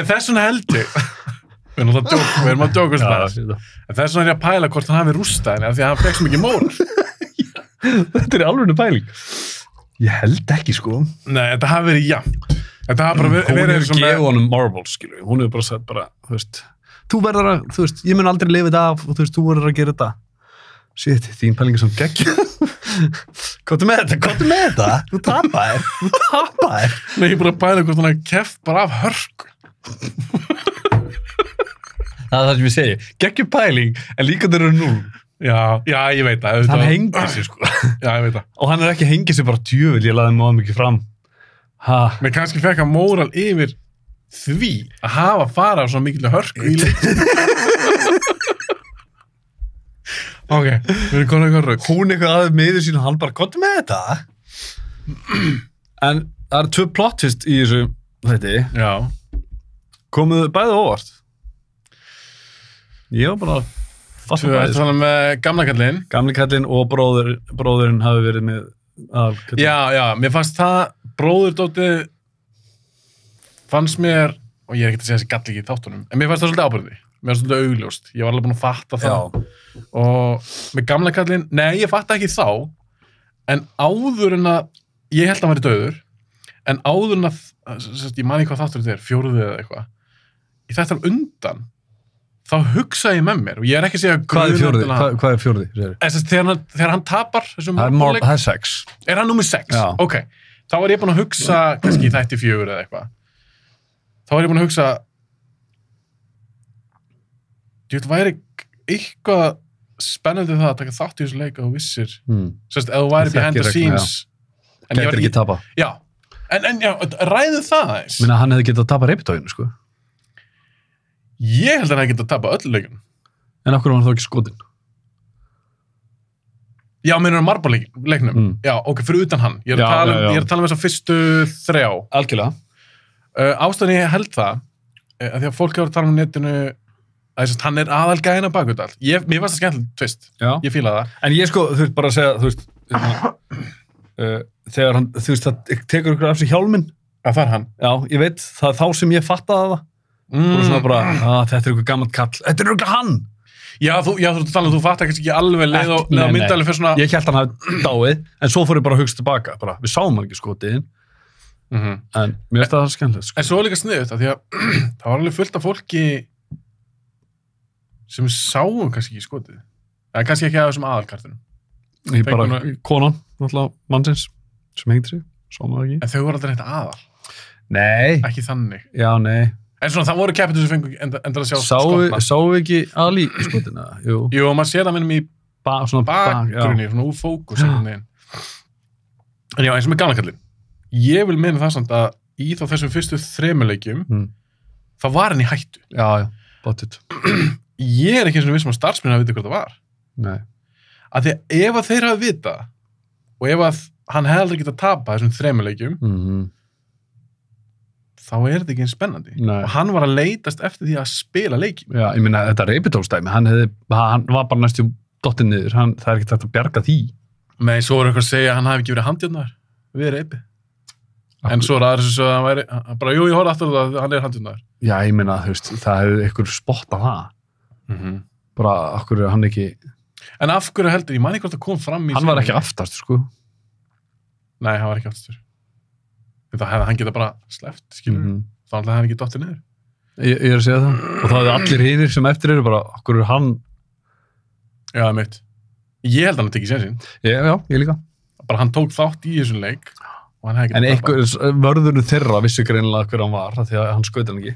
A: þessuna held ég við erum að djókast það en þessuna er ég að pæla hvort hann hafi rústað henni af því að hann fekk svo mikið móral
B: þetta er alveg pæling ég held ekki sko
A: nei, þetta hafi verið jafnt þetta hafi bara
B: hún hefur gefið honum marbles skilur hún hefur bara sagt bara þú veist þú verður að þú veist ég mun aldrei lifa þetta af og þú veist þú verður að gera þetta shit þín pæling er svo gegg Kottu með þetta þú tapaðir
A: nei, ég er bara að pæla hvort hann hafi keppt bara af hörku
B: það er það sem ég segi geggjum pæling en líka þeir eru 0
A: já, ég veit það
B: hann hengir sig sko
A: já, ég veit það
B: og hann er ekki hengið sig bara djöfull ég laði móða mikið fram
A: men kannski fekk hann móral yfir því að hafa farað svo mikil hörku í leik ok, við erum konar eitthvað rögg
B: hún eitthvað aðeins meður sín og hann bara kottu með þetta en það eru 2 plot twist í þessu þetta
A: já
B: komuðu bæði óvart ég var bara
A: Þannig með gamla kallinn
B: og bróðurinn hafi verið með aðalkallinn.
A: Já, mér fannst það bróðurdótið fannst mér og ég er ekki að segja þessi gall ekki í þáttunum en mér fannst það svolítið ábyrði, mér fannst svolítið augljóst ég var alveg búin að fatta það og með gamla kallinn, nei ég fatta ekki þá en áður en að ég held að hann væri dauður en áður en að ég man ekki hvað þáttur þetta er, 4. eða eitthvað í þetta undan þá hugsa ég með mér og ég er ekki að segja
B: hvað er 4?
A: Þegar hann tapar
B: það er 6
A: er hann númer 6? Já. Ok, þá var ég búin að hugsa kannski í þætti 4 eða eitthvað þá var ég búin að hugsa þetta væri eitthvað spennandi það að taka þátt í þessu leik að þú vissir ef þú væri behind the scenes
B: getur ekki tapa
A: já, en ræðu það aðeins
B: hann hefði getað að tapa reiptóinu sko
A: ég held að hann hefði getað að tapa öllu leikinu
B: en okkur var hann þá ekki skotin
A: já, meinur hann marbarleiknum já, ok, fyrir utan hann ég er að tala um þessa fyrstu 3
B: algjörlega
A: ástæðan ég held það að því að fólk hefur að tala um netinu að hann er aðalgæðin að baka þetta mér fannst það skemmtilegt tvist, ég fílaði það
B: en ég sko, þú veist bara að segja þú veist þegar hann, þú veist, það tekur ykkur af sig hjálminn
A: að það er hann
B: já, ég veit, það er þá sem ég fattaði það og svona bara, þetta er ykkur gammalt kall þetta er ykkur hann
A: já, þú þú fattar kannski ekki alveg leið og myndalið fyrir svona
B: ég held hann hafi dáið, en svo fór ég bara að hugsa tilbaka bara, við sáum hann ekki skotið en mér finnst það skemmtilegt sko.
A: en svo líka sniðut, að því að það var alveg fullt af fólki sem sáum kannski ekki skotið en kannski ekki að þessum aðalkartunum
B: ég bara, konan, náttúrulega mannsins sem hengdi sig, sáum það ekki
A: en þau voru aldrei þetta aðal
B: nei,
A: ekki þannig
B: já, nei
A: en svona, það voru keppindur sem fengur endur að sjá
B: sáu ekki aðal í skotina jú,
A: og maður sér það minnum í bakgrunni svona úr fókus en já, eins og með gamla kallinn ég vil meina það samt að í þá þessum fyrstu 3 leikjum þá var hann í hættu
B: já, bóttið
A: ég er ekki eins og vissum að starfsmenn hafi vitað hvað það var
B: nei
A: að því að ef að þeir hafi vitað og ef að hann hefði aldrei getað að tapa þessum 3 leikjum þá er þetta ekki eins spennandi og hann var að leitast eftir því að spila leikjum
B: já, ég meina þetta reipitólstæmi hann var bara næstu dottinn niður það er ekki tægt að bjarga því
A: nei, svo er eitthvað að segja að hann hafi ekki verið handjarnar við reipi en svo er aðeins sem að hann væri bara, jú, ég horfði aftur það að hann er handjarnar
B: já, ég meina, þú veist, það hefur einhver spottað það bara, af hverju hann ekki
A: en af hverju heldur, ég man ekki hvort það kom fram í
B: hann var ekki aftast, sko
A: nei, hann var ekki aftastur það hefði hann geta bara sleppt, skilur þá hefði hann ekki dottið niður
B: ég er að segja það og það hefði allir hinir sem eftir eru bara, af hverju hann
A: já, mitt Ég held að hann tekið sénsinn.
B: Já, ég líka.
A: Bara hann tók þátt í þessum leik og hann hefði
B: En
A: ekki
B: einhver vörðurinn þeirra vissi greinilega hver hann var, af því að hann skaut hann ekki.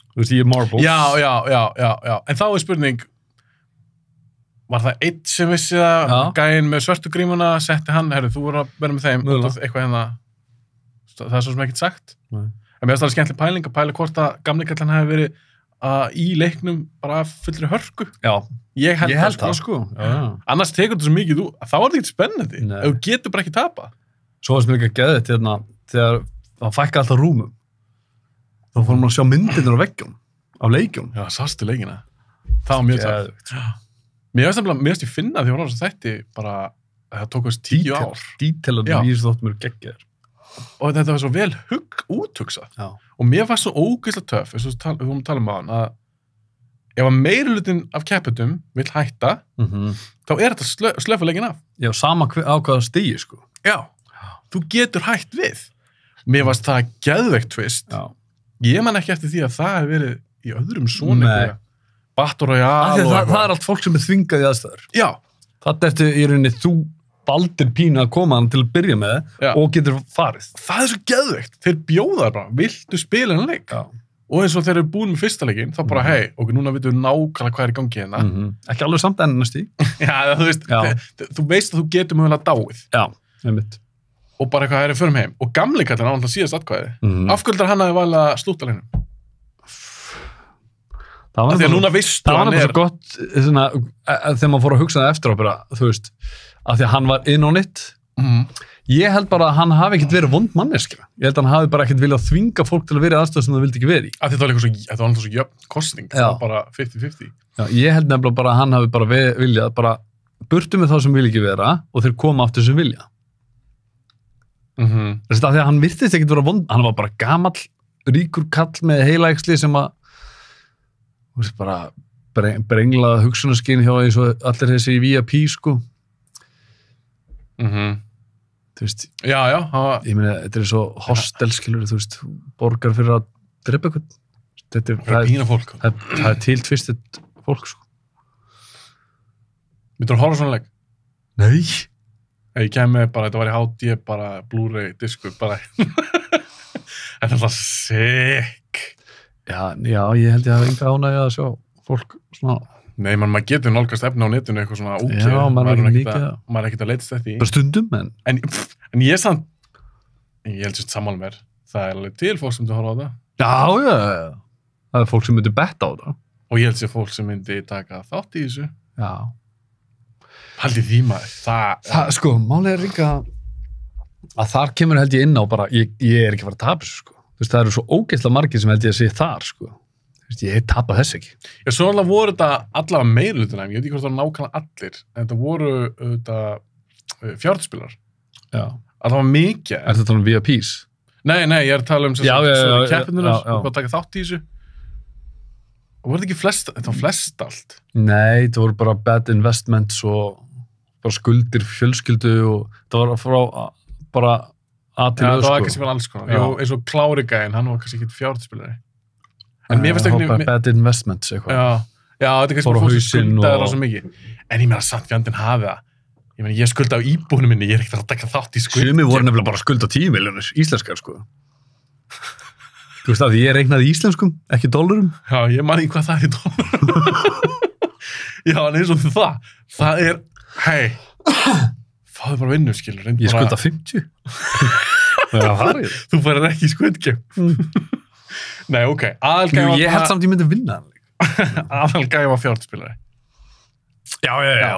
B: Þú veist, ég er Marbles.
A: Já. En þá er spurning, var það einn sem vissi það, gæinn með svörtu grímuna, setti hann, herru, þú voru að vera með þeim, eitthvað hérna, það er svo sem ekkert sagt.
B: Nei.
A: En mér finnst það skemmtileg pæling að pæla hvort að gamli kallan hefði verið í leiknum bara fullri hörku.
B: Já.
A: Ég held það,
B: sko.
A: Annars tekur þetta svo mikið, þá er þetta ekkert spennandi. Ef þú getur bara ekki tapað.
B: Svo varst mér ekki að geða þetta hérna, þegar það fækka alltaf rúmum. Þá fórum við að sjá myndirnir á veggjum, af leikjum.
A: Já, sástu leikina. Það var mjög tætt. Mér finnst ég finna því að þetta bara, það tók oss 10 ár.
B: Dítelarnir í þessu þáttum eru geggjaðir.
A: Og þetta var svo vel úthugsað.
B: Já.
A: Og mér fannst svo ógeðslega töff, eins og við vorum að tala um á hann, að ef að meirihlutin af keppendum vill hætta, þá er þetta slöfa leikin af.
B: Já, sama á hvaða stigi, sko.
A: Já. Þú getur hætt við. Mér fannst það geðveikt tvist.
B: Já.
A: Ég man ekki eftir því að það hefur verið í öðrum svona einhverja. Battle Royale og
B: það er allt fólk sem er þvingað í aðstæður.
A: Já.
B: Þetta ertu í rauninni þú baldir pínu að koma hann til að byrja með og getur farið.
A: Það er svo geðveikt. Þeir bjóða bara, viltu spila hennar leik? Já. Og eins og þeir eru búin með fyrsta leikin, þá bara, hei, ok, núna vitum við nákvæmlega hvað er í gangi hérna.
B: Ekki alveg samt ennast í.
A: Já, þú veist að þú getur mögulega dáið.
B: Já, einmitt.
A: Og bara eitthvað er í förum heim. Og gamli kallinn á alltaf síðast atkvæði. Afkvöldar hann að vala slútalegnum. Það var núna vistu
B: hann er... Það var svo gott, þegar maður fór að hugsa það eftir á bara, þú veist, að því að hann var in on it. Ég held bara að hann hafi ekkert verið vond manneskja. Ég held að hann hafi bara ekkert viljað þvinga fólk til að vera í aðstöð sem það vildi ekki verið í.
A: Þetta var alltaf svo jöfn kostning. Það var bara 50-50.
B: Já, ég held nefnilega bara að hann hafi bara viljað bara burtu með þá sem vilja ekki vera og þeir koma aftur sem vilja. Þess að því að hann virtist ekkert vera vond. Hann var bara gamall, ríkur kall með heilaæxli sem að bara brenglað hugsunarskinn hjá eins og allir þessi í VIP, sko. Þú veist,
A: já,
B: ég meina, þetta er svo hostelskilur, þú veist, borgar fyrir að drepa eitthvað.
A: Það er pína fólk.
B: Það er til tvistet fólk, sko.
A: Myndur þú horfa svona leik?
B: Nei.
A: Ég kemi bara, þetta var í HD, bara Blu-ray diskur, bara. Þetta er alltaf sick.
B: Já, ég held ég hafa enga ánægja að sjá fólk svona...
A: Nei, maður getur nálgast efni á netinu eitthvað svona ókei.
B: Já, maður
A: er ekkert að leitast eftir.
B: Bara stundum,
A: en ég er samt, ég held sér sammála mér, það er alveg til fólk sem myndi horfa á það.
B: Já. Það er fólk sem myndi betta á það.
A: Og ég held sér fólk sem myndi taka þátt í þessu.
B: Já.
A: Haldið því maður,
B: það sko, málið er líka að þar kemur held ég inn á bara, ég er ekki að fara að tapa þessu, sko. Þú veist, það eru svo ógeðslega margir sem held ég að sé þar, sko. Þú veist, ég tapa þess ekki.
A: Já, svo alveg voru þetta allavega meirhlutina, ég veit ekki hvort það var nákvæmlega allir, en þetta voru fjárspilar.
B: Já.
A: Allavega mikið.
B: Er þetta um VIPs?
A: Nei, ég er að tala um keppinur og hvað taka þátt í þessu. Og voru þetta ekki flest, þetta var flest allt?
B: Nei, þetta voru bara bad investments og bara skuldir fjölskyldu og það var frá bara aðtil
A: það var kannski vel alls konar. Jú, eins og Klárigæinn, hann var kannski ekki fjárspilar. En mér finnst ekki...
B: Bad investments, eitthvað.
A: Já, þetta er kannski fólk sem skuldaði það svo mikið. En ég meina samt fjandinn hafi það. Ég meina, ég skulda á íbúinu minni, ég er ekkert að taka þátt í skuld.
B: Sumi voru nefnilega bara skulda 10 milljónir, íslenskar, sko. Þú veist að ég reiknaði íslenskum, ekki dólarum.
A: Já, ég man ekki hvað það er dólarum. Já, en eins og það er, hei, fáðu bara vinnu, skilur.
B: Ég skulda 50.
A: Þú færir ekki í skuldgjöf. Nei, ok.
B: Ég held samt ég myndi vinna hann líka.
A: Aðalgæði var fjárspilari. Já.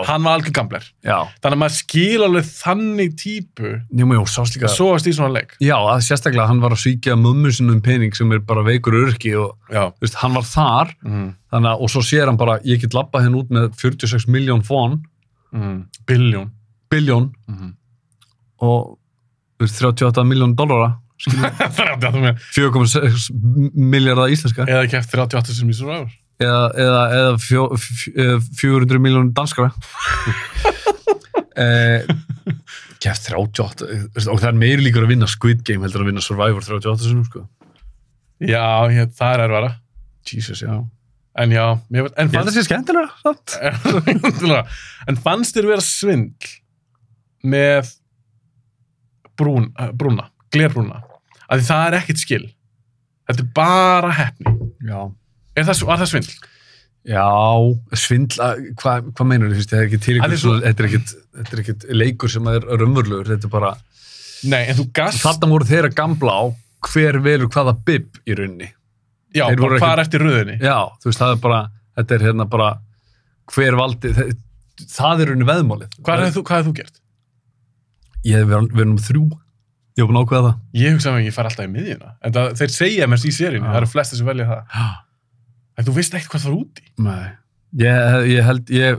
A: Hann var algjör gambler.
B: Já.
A: Þannig að maður skil alveg þannig típu.
B: Jú, sást líka.
A: Svo varst í svona leik.
B: Já, að sérstaklega hann var að svíkja mömmu sinum pening sem er bara veikur örki og þú veist, hann var þar. Þannig að, og svo sér hann bara, ég get labbað henn út með 46 miljón fón. Billjón. Og þú veist, 38 miljón dollara. 4,6 miljardar íslenska.
A: Eða keft 38 sem í svo ár.
B: Eða 400 miljónir danskara. Keft 38, og það er meiri líkur að vinna Squid Game heldur að vinna Survivor 38 sinum, sko.
A: Já, það er erfara.
B: Jesus, já.
A: En já,
B: ég held að það sé skemmtilega.
A: En fannst þér vera svindl með brúna, glerbrúna? Af því það er ekkert skill. Þetta er bara heppni.
B: Já.
A: Var það svindl?
B: Já, svindl, hvað meinur þú? Það er ekki til ykkur, þetta er ekkert leikur sem er raunverulegur, þetta er bara...
A: Nei, en þú gast...
B: Þarna voru þeir að gambla á hver velur hvaða bib í rauninni.
A: Já, bara hvað er eftir röðinni.
B: Já, þú veist, það er bara, þetta er hérna bara hver valdi, það er rauninni veðmálið.
A: Hvað hefði þú gert?
B: Ég hef verið 3. Ég hef búin að ákveða það.
A: Ég hugsa að ég fær alltaf í miðjuna. En þeir segja mér í seríunni, það eru flestir sem velja það. En þú veist ekkert hvað það var úti.
B: Nei. Ég hef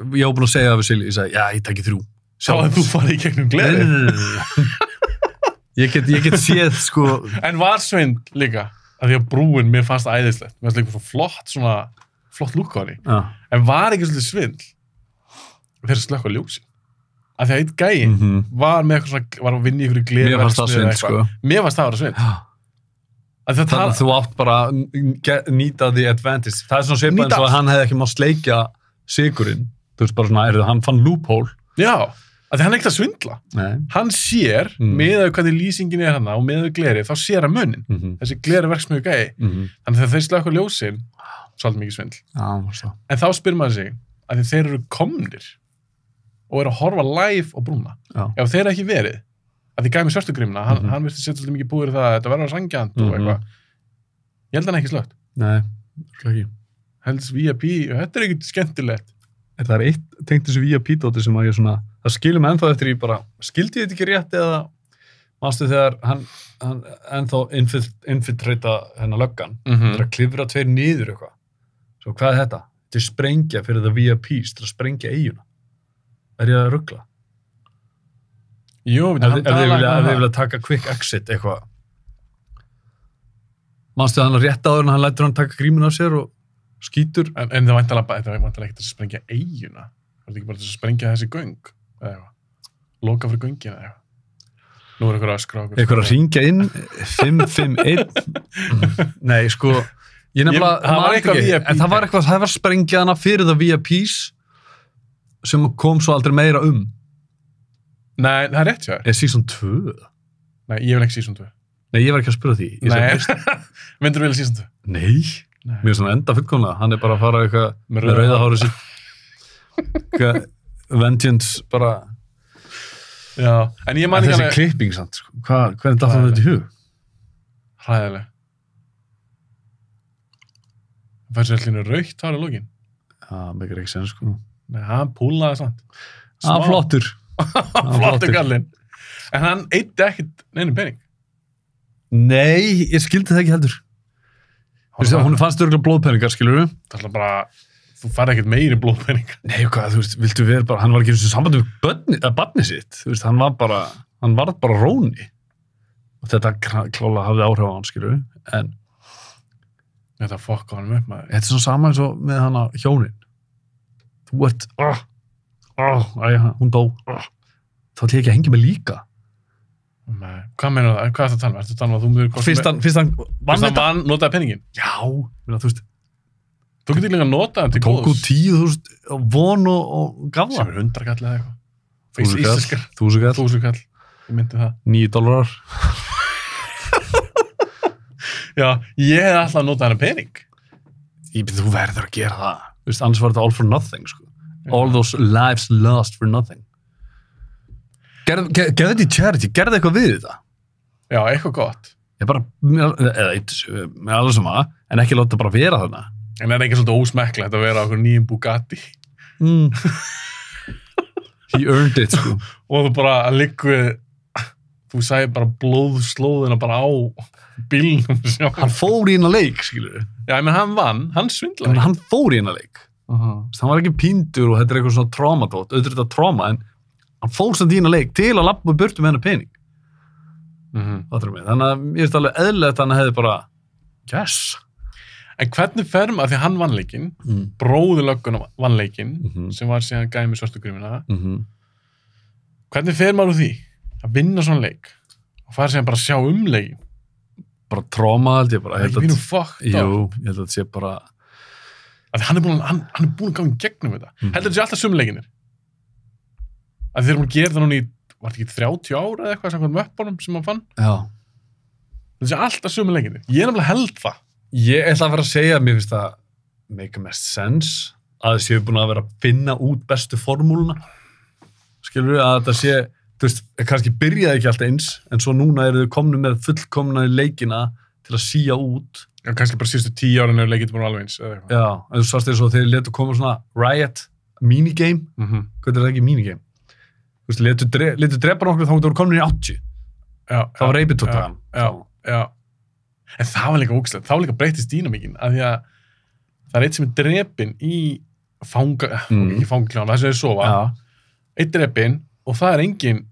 B: búin að segja það við Silju, ég sagði, já, ég takki 3.
A: Sá að þú farið í gegnum gleði.
B: Ég get séð, sko...
A: En var svindl líka? Af því að brúin, mér fannst það æðislegt. Mér fannst líka flott lúk á henni.
B: Já.
A: En var ekki svolítið svindl? Þeir slökka ljósin. Af því að einn gæi var með eitthvað svona, var að vinna í ykkur gleði.
B: Mér fannst það svindl, sko.
A: Mér fannst það að vera svindl.
B: Þannig að þú átt bara að nýta the advantage. Það er svona svipað eins og að hann hefði ekki mátt sleikja sigurinn. Þú veist bara svona, hann fann loophole.
A: Já, af því hann er ekkert að svindla.
B: Nei.
A: Hann sér, með að hvernig lýsingin er hana og með að gleri, þá sér hann munin. Þessi gleri verksmiður gæi. Þannig að þegar þeir slökka ljósin, svolítið mikið svindl.
B: Já,
A: en þá spyr maður sig, að þeir eru komnir og eru að horfa live á brúna.
B: Já.
A: Ef þeir ekki verið, að því gæmi svörtugrimna, hann virti setja svolítið mikið búið í það að þetta verður sangjant og eitthvað. Ég held hann ekki slögt.
B: Nei, ekki.
A: Helst VIP, og þetta er ekkert skemmtilegt.
B: Það er eitt tengt þessu VIP-dóti sem að ég svona, það skilur mig ennþá eftir í bara, skildi ég þetta ekki rétt eða manstu þegar hann ennþá infiltrata hennar löggan, þetta er að klifra 2 niður eitthvað. Svo hvað er þetta? Þetta er sprengja fyrir það VIPs til að sprengja eiguna. Er ég að rugla?
A: Jú,
B: ef þið vilja taka quick exit eitthvað. Manstu hann að rétt áður en hann lætur hann taka gríminn af sér og skítur.
A: En það væntanlega ekki að sprengja eiguna. Það er ekki bara að sprengja þessi göng eða eitthvað. Loka fyrir göngina eða eitthvað. Nú er eitthvað að öskra okkur.
B: Eitthvað að hringja inn 551. Nei, sko, ég nefnilega, það var sprengja hana fyrir það VIPs sem kom svo aldrei meira
A: Nei, það er rétt, já.
B: Season 2?
A: Nei, ég vil ekki Season 2.
B: Nei, ég var ekki að spyrja því.
A: Nei, myndur þú vilja Season 2?
B: Nei. Mér er svona enda fullkomlega. Hann er bara að fara eitthvað með rauða hárið sitt. Vengeance bara...
A: Já, en ég man ekki
B: alveg... Þessi klipping samt, sko. Hvernig datt hann þetta í hug?
A: Hræðileg. Það fær sér allir raukt hár í lókin.
B: Já, mikið ekki sen, sko.
A: Nei, hann púlaði samt.
B: Flottur.
A: Flottur kallinn. En hann eitti ekkert neinu pening.
B: Nei, ég skildi það ekki heldur. Hún fannst örgulega blóðpeningar, skilur við?
A: Það er bara, þú farið ekkert meiri blóðpeningar.
B: Nei, hvað, þú veist, viltu vera bara, hann var ekki eins og sambandi við barnið sitt. Þú veist, hann var bara róni. Og þetta klála hafði áhrif á hann, skilur við. En
A: þetta fokk á hann upp maður.
B: Þetta er svona sama eins og með hana hjónin. Þú ert, hún dó. Þá ætla ég ekki að hengja mig líka.
A: Nei, hvað meinar það? Hvað er það að tala um? Ertu að tala um að þú myndir...
B: Fyrst hann
A: notaði penningin?
B: Já, þú veist...
A: Þú getur líka að nota hann til góðs.
B: Tóku 10.000 von og gaf það.
A: Sem er 100 kall eða eitthvað.
B: 1000 kall.
A: Ég myndi það.
B: $9.
A: Já, ég hef alltaf notað hann pening.
B: Þú verður að gera það. Þú veist, annars var þetta all for nothing, sko. All those lives lost for nothing. Gerðu þetta í charity, gerðu eitthvað við þetta.
A: Já, eitthvað gott.
B: Ég bara, með alveg sama, en ekki láta bara vera þarna.
A: En er ekki svolítið ósmekklegt að vera á okkur nýjum Bugatti?
B: He earned it, sko.
A: Og þú bara að liggu við, þú sagði bara blóðslóðina bara á bílnum sjálf.
B: Hann fór í eina leik, skilur við.
A: Já, menn hann vann, hann svindlaði.
B: En hann fór í eina leik. Hann var ekki píndur og þetta er eitthvað svona traumadót, auðvitað þetta trauma, en hann fór samt í eina leik til að lappa burtu með hennar pening. Þannig að ég veist alveg eðlilegt að hann hefði bara yes.
A: En hvernig fer maður, því hann vann leikinn, bróðir löggunum vann leikinn, sem var síðan gæði með svörtugrímina, hvernig fer maður úr því að vinna svona leik og fara síðan bara að sjá leikinn?
B: Bara trauma, held ég bara.
A: Það er ekki fucked up.
B: Jú, ég held að þetta sé bara
A: að hann er búin að ganga í gegnum þetta. Heldur þessi alltaf sömuleikinir. Að þeir eru búin að gera það núna í, var þetta ekki 30 ára eða eitthvað samkvæmt möppunum sem hann fann?
B: Já.
A: Þessi alltaf sömuleikinir. Ég er nefnilega held það.
B: Ég ætla að vera að segja að mér finnst það make mest sense að þið séu búin að vera að finna út bestu formúluna. Skilur við að þetta sé, þú veist, kannski byrjaði ekki alltaf eins, en svo núna eru þau komnu með fullkomna í leikina til að síja út.
A: Já, kannski bara síðustu 10 ára nefnir leikið búin alveg eins, eða eitthvað.
B: Já, en þú sást eins og þeir letu koma svona Riot minigame. Hvað er það ekki minigame? Þú veist, letu drepa nokkur þá voru komin í 80.
A: Já.
B: Það var reypitóttaðan.
A: Já. En það var líka ógeðslegt. Það var líka breytist dýnamíkin, af því að það er eitt sem er drepinn í ekki fangaklána, það sem er sofa. Eitt drepinn og það er engin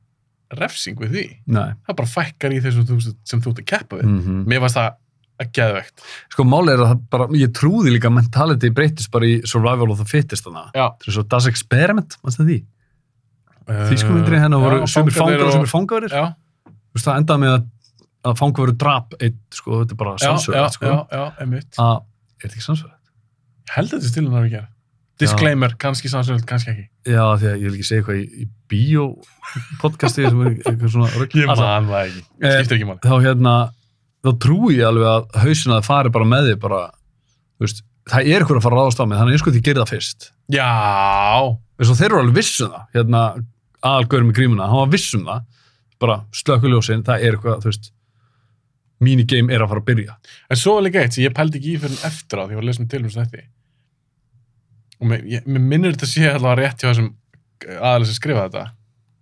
A: refsing við því.
B: Nei.
A: Það bara fækkar í þessu sem þú ert að keppa við. Mér varst það að geðvegt.
B: Sko, málið er að það bara, ég trúði líka að mentality breytist bara í survival of the fittest þannig.
A: Já.
B: Það er svo Das Experiment, mannstu því? Þýskumyndri hennar voru sumir fangar og sumir fangaverir.
A: Já.
B: Þú veist, það endaði með að fangaveru drap eitt, sko, þetta er bara sannsverðat, sko.
A: Já, einmitt.
B: Er þetta ekki sannsverðat?
A: Ég held að þetta til hann að gera. Disclaimer, kannski sannsverðat, kannski ekki.
B: Já, því að ég vil ekki segja eitthvað í bíó-podcasti sem er eitthvað svona rögg.
A: Ég man það ekki. Skiptir ekki
B: Þá
A: máli.
B: þá trúi ég alveg að hausinn að það fari bara með þig bara, þú veist, það er eitthvað að fara að ráðast á mig, þannig eins og því gerir það fyrst.
A: Já.
B: Þess að þeir eru alveg vissum það, aðalgaurum í grímuna, hann var vissum það, bara slökkuljósin, það er eitthvað, þú veist, minigame er að fara að byrja. En
A: svo var líka eitt sem ég pældi ekki í fyrir eftir á því ég var að lesa til þetta. Og mér minnir þetta sé allavega rétt hjá þessum aðalega sem skrifa þetta,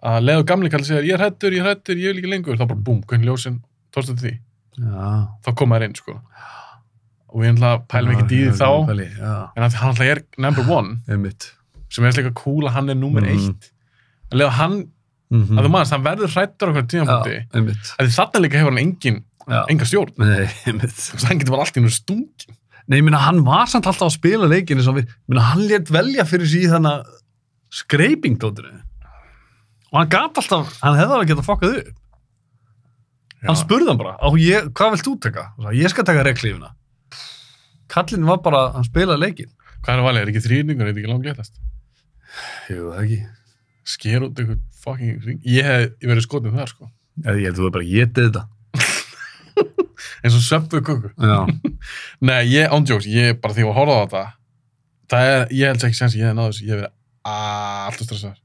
A: að leiðu gamli kalli segja, ég er hræddur, ég vil ekki lengur, þá bara búm, hvernig ljósin, tókstu því.
B: Já.
A: Þá kom maður inn, sko. Og við pælum ekki í því þá, en hann alltaf er number one, sem er líka cool að hann er nummer 1. Að leiða hann, að þú maður, hann verður hræddur á hvernig tímapunkti, að því þarna líka hefur hann enga stjórn.
B: Nei, einmitt.
A: Hann getur bara allt í nú stungin.
B: Nei, ég minna, hann var samt alltaf að spila leikinu sem við, hann lét velja fyrir sig í þannig skreipingdótinu. Og hann gat alltaf, hann hefði alveg getað fokkað upp. Hann spurði hann bara, hvað vilt þú taka? Ég skal taka reglífuna. Kallinn var bara, hann spilaði leikin.
A: Hvað er valið? Er ekki þrýningur? Er þetta ekki langleitast?
B: Jú, það ekki.
A: Sker út eitthvað fucking ring. Ég verið skotið þar, sko.
B: Ég held þú bara getið þetta.
A: Eins og Subway köku.
B: Já.
A: Nei, ándjóks, bara því að horfa á þetta, ég held ekki sens að ég hef náðu þessu, ég hef verið alltaf stressaður.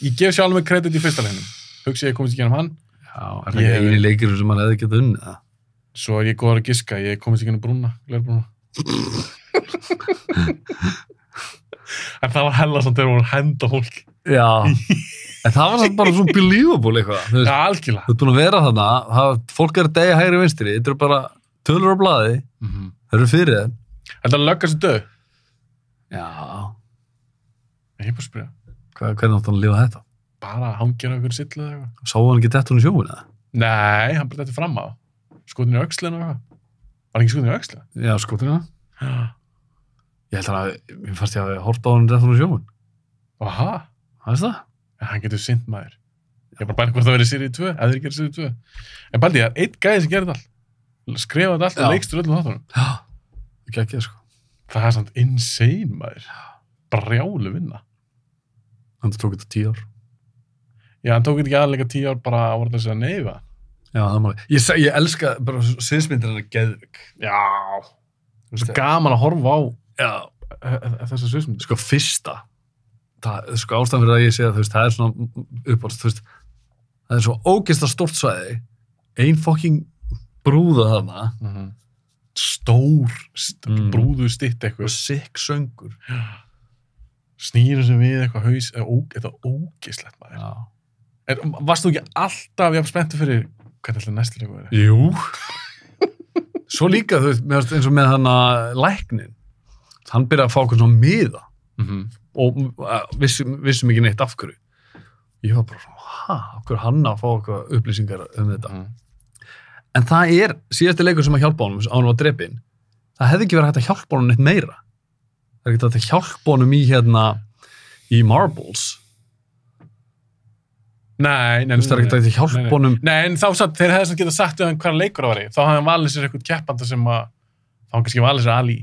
A: Ég gef sjálf mig kredit í fyrsta leiknum. Hugsi ég komist ekki gennum hann. Já,
B: er það ekki eini leikir sem hann hefði getað unnið það?
A: Svo er ég góður að giska, ég komist ekki gennum glerbrúna. En það var hella samt þegar voru að henda fólk. Já. En það var samt bara svona believable eitthvað. Já, algjörlega.
B: Þú ert búin að vera þarna, fólk er að deyja hægri vinstri, þetta eru bara tölur á blaði, það eru fyrir þeim.
A: Þetta er löggast döð.
B: Já.
A: Ég bara spyrja.
B: Hvernig átt hann að lifa þetta?
A: Bara hangir á einhverju sillu eða eitthvað.
B: Sáu hann ekki dett hún í sjóin eða?
A: Nei, hann bara detti fram á. Skotin í öxlinu og eitthvað. Var ekki skotin í öxlinu?
B: Já, skotin í það. Ég held að mér fannst ég að horta á hann dett hún í sjóin.
A: Aha.
B: Hvað er það?
A: Hann getur sint maður. Ég bara bæri hvort það verið seríu 2, eða þeir gerir seríu 2. En baldi, það er einn gæði sem gerir þetta allt. Skrifa þetta allt og leikstur öllum þáttunum.
B: Já, ekki það, sko.
A: Það er samt insane, maður. Brjálu vinna.
B: Hann tók þetta 10 ár.
A: Já, hann tók þetta ekki aðleika 10 ár bara að voru þess að neyfa.
B: Já, það máli. Ég elska bara sviðsmyndir hann að geðvik.
A: Já. Það er svo gaman að horfa á þessa sviðsmyndir.
B: Sko, fyrsta. Sko ástæðan fyrir að ég segja að það er svona uppáhalds, það er svo ógeðslega stórt svæði, ein fucking brúða þarna, stór brúðu stitt eitthvað, sick söngur, snýra sem við eitthvað haus, eitthvað ógeðslegt maður. En varst þú ekki alltaf jafn spenntur fyrir hvernig alltaf næstu leikur er? Jú. Svo líka, eins og með hana læknin, hann byrjaði að fá okkur svona miða. Og vissum ekki neitt af hverju. Ég var bara svona, af hverju hann að fá eitthvað upplýsingar þetta. En það er síðasti leikur sem að hjálpa honum, á hann var drepinn. Það hefði ekki verið hægt að hjálpa honum neitt meira. Það er ekki hægt að hjálpa honum í Marbles. Nei. Það er ekki hægt að hjálpa honum. Nei, en þá satt, þeir hefði getað sagt um hvaða leikur það var í. Þá hafði hann valið sér eitthvað keppanda sem að, þá hann kannski valið sér Ali.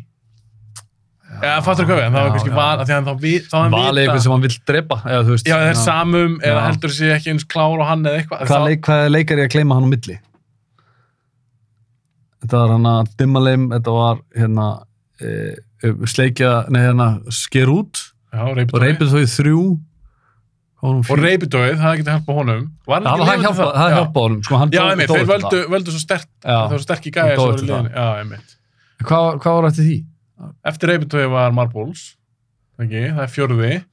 A: Já, fattur hvað við, en það var kannski val, því að þá
B: valið eitthvað sem hann vill drepa, eða þú veist.
A: Já, það samum, eða heldur sig ekki eins klár og hann eða eitthvað.
B: Hvað leikar ég að gleyma hann á milli? Þetta var hann að Dimmaleim, þetta var sker út.
A: Já,
B: og Reipidóið 3.
A: Og Reipidóið, það getið hjálpað honum.
B: Það hjálpað honum, sko, hann
A: já, einmitt, þeir völdu svo sterk, það var sterk í gæja sem voru í liðinu. Já, einmitt.
B: Hvað var eftir því?
A: Eftir Reipidóið var Marbles, það er 4.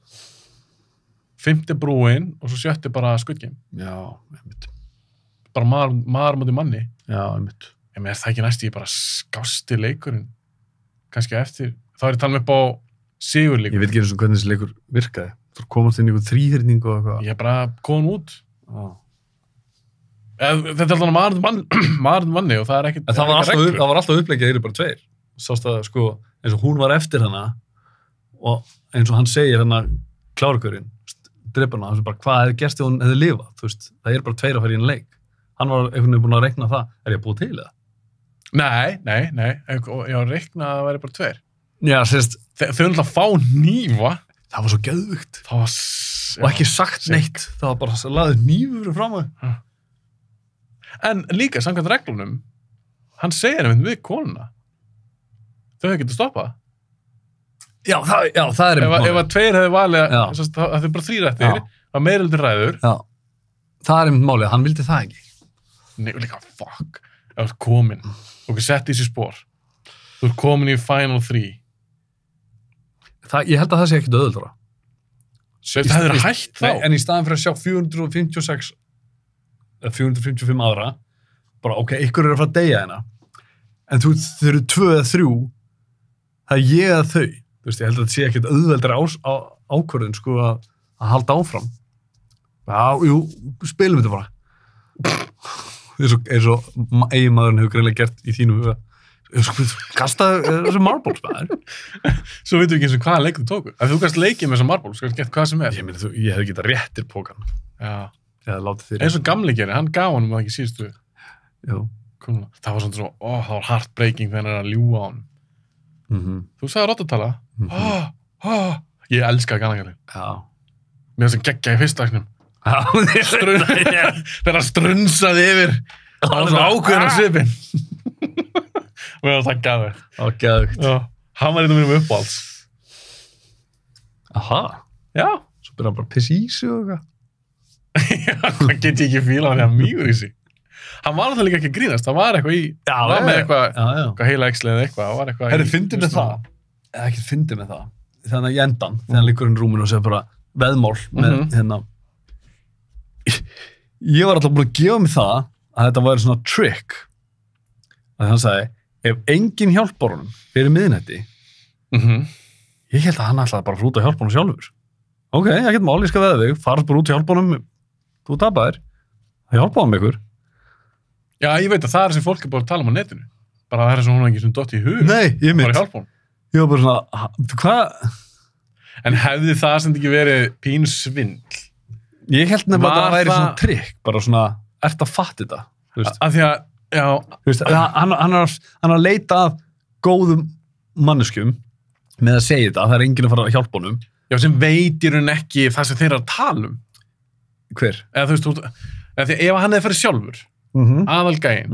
A: 5. brúin og svo 7. bara Squid Game.
B: Já, einmitt.
A: Bara maður mútið manni.
B: Já, einmitt.
A: Ég með það ekki næst í bara skásti leikurinn. Kannski eftir, þá er ég talað upp á sigurleikur.
B: Ég veit ekki eins og hvernig þessi leikur virkaði. Þú komast inn í einhver þríhyrning og eitthvað.
A: Ég er bara komin út. Þetta er alltaf maður manni og það er ekkert reglur.
B: Það var alltaf upplegið að þeir eru bara 2. Sást að sko, eins og hún var eftir hana og eins og hann segir hana klárkurinn, drepana, hann bara hvað hefði gerst ef hún hefði lifað, þú veist, það er bara 2 að fara í einn leik. Hann var einhvern veginn búin að reikna það. Er ég búið til það? Nei. Ég var að reikna að það væri bara 2. Já, sérst.
A: Þau náttúrulega fá hnífa.
B: Það var svo geðvögt.
A: Það var...
B: Og ekki sagt neitt. Það var bara laðið hnífur fram að.
A: En líka, samkvæmt reglunum, hann segir einmitt við konuna. Þau hefði getið stoppað.
B: Já, það er einmitt
A: málið. Ef að 2 hefði valið, það er bara 3 eftir, að meiröldur ræður.
B: Já, það er einmitt málið. Hann vildi það ekki.
A: Nei, og líka, fuck. Ef þú ert komin og ekki sett í þessi spór. Þú ert komin í Final 3.
B: Ég held að það sé ekkert auðveldara.
A: Það hefur hægt þá.
B: En í staðan fyrir að sjá 456 eða 455 aðra, bara ok, ykkur að fara að deyja hérna. En þau eru 2 eða 3, það er ég eða þau. Þú veist, ég held að það sé ekkert auðveldara ákvörðun, sko, að halda áfram. Já, jú, spilum þetta bara. Eins og eiginmaðurinn hefur greinlega gert í þínu huga. Kastaðu þessu marbles, maður.
A: Svo veitum við ekki eins og hvaða leik þú tóku. Ef þú gast leikið með þessu marbles, þú gast gett hvað sem er.
B: Ég hefði getað réttir pókan.
A: Já.
B: Eins
A: og gamli gerir, hann gaf honum það ekki síðustu.
B: Jú.
A: Það var svona það var heartbreaking þegar hann er að ljúga á honum. Þú sagði rottatala. Ég elskaði gannagalinn.
B: Já.
A: Mér finnst það geggja í fyrsta aknum. Þegar hann strunsaði yfir. Það var svona ákveðin á svipinn. Mér var það gæðvegt.
B: Það var gæðvegt.
A: Hann var einn af mínum uppáhalds.
B: Aha.
A: Já.
B: Svo byrja hann bara að pissa í sig og eitthvað.
A: Já, það get ég ekki fíla hann þegar hann mýgur í sig. Hann var náttúrulega ekki að grínast. Það var eitthvað í... Já, það var með eitthvað heila exli eða eitthvað. Það var eitthvað í...
B: Herri, fyndið með það. Eða ekki fyndið með það. Þannig að í endan, þegar hann liggur inn í rúminu og segir bara veðmál með hérna. Ég var alltaf búin að gefa mig það að þetta væri svona trick. Að hann sagði, ef enginn hjálpar honum fyrir miðnætti, ég held að hann ætlaði bara að út að hjálpa honum sjálfur. Ok, ekkert mál, ég skal veða þig, farað bara út að hjálpa honum, þú tapaðir, það hjálpa honum ykkur.
A: Já, ég veit að það er sem fólk er bara að tala um á netinu. Bara það er sem hún ekki sem dott í hug.
B: Nei, ég mynd.
A: Bara hjálpa honum.
B: Ég var bara svona, hvað?
A: En hefði það sem ekki verið pínu svindl?
B: Ég held nefnilega að það væri svona trikk, bara svona, ert að fatta þetta?
A: Af því að, já.
B: Þú veist, hann er að leita að góðum manneskjum með að segja þetta, það er enginn að fara að hjálpa honum.
A: Já, sem veitir hún ekki það sem þeir eru að tala um.
B: Hver?
A: Eða þú veist, ef hann hefði farið sjálfur, aðal gæinn,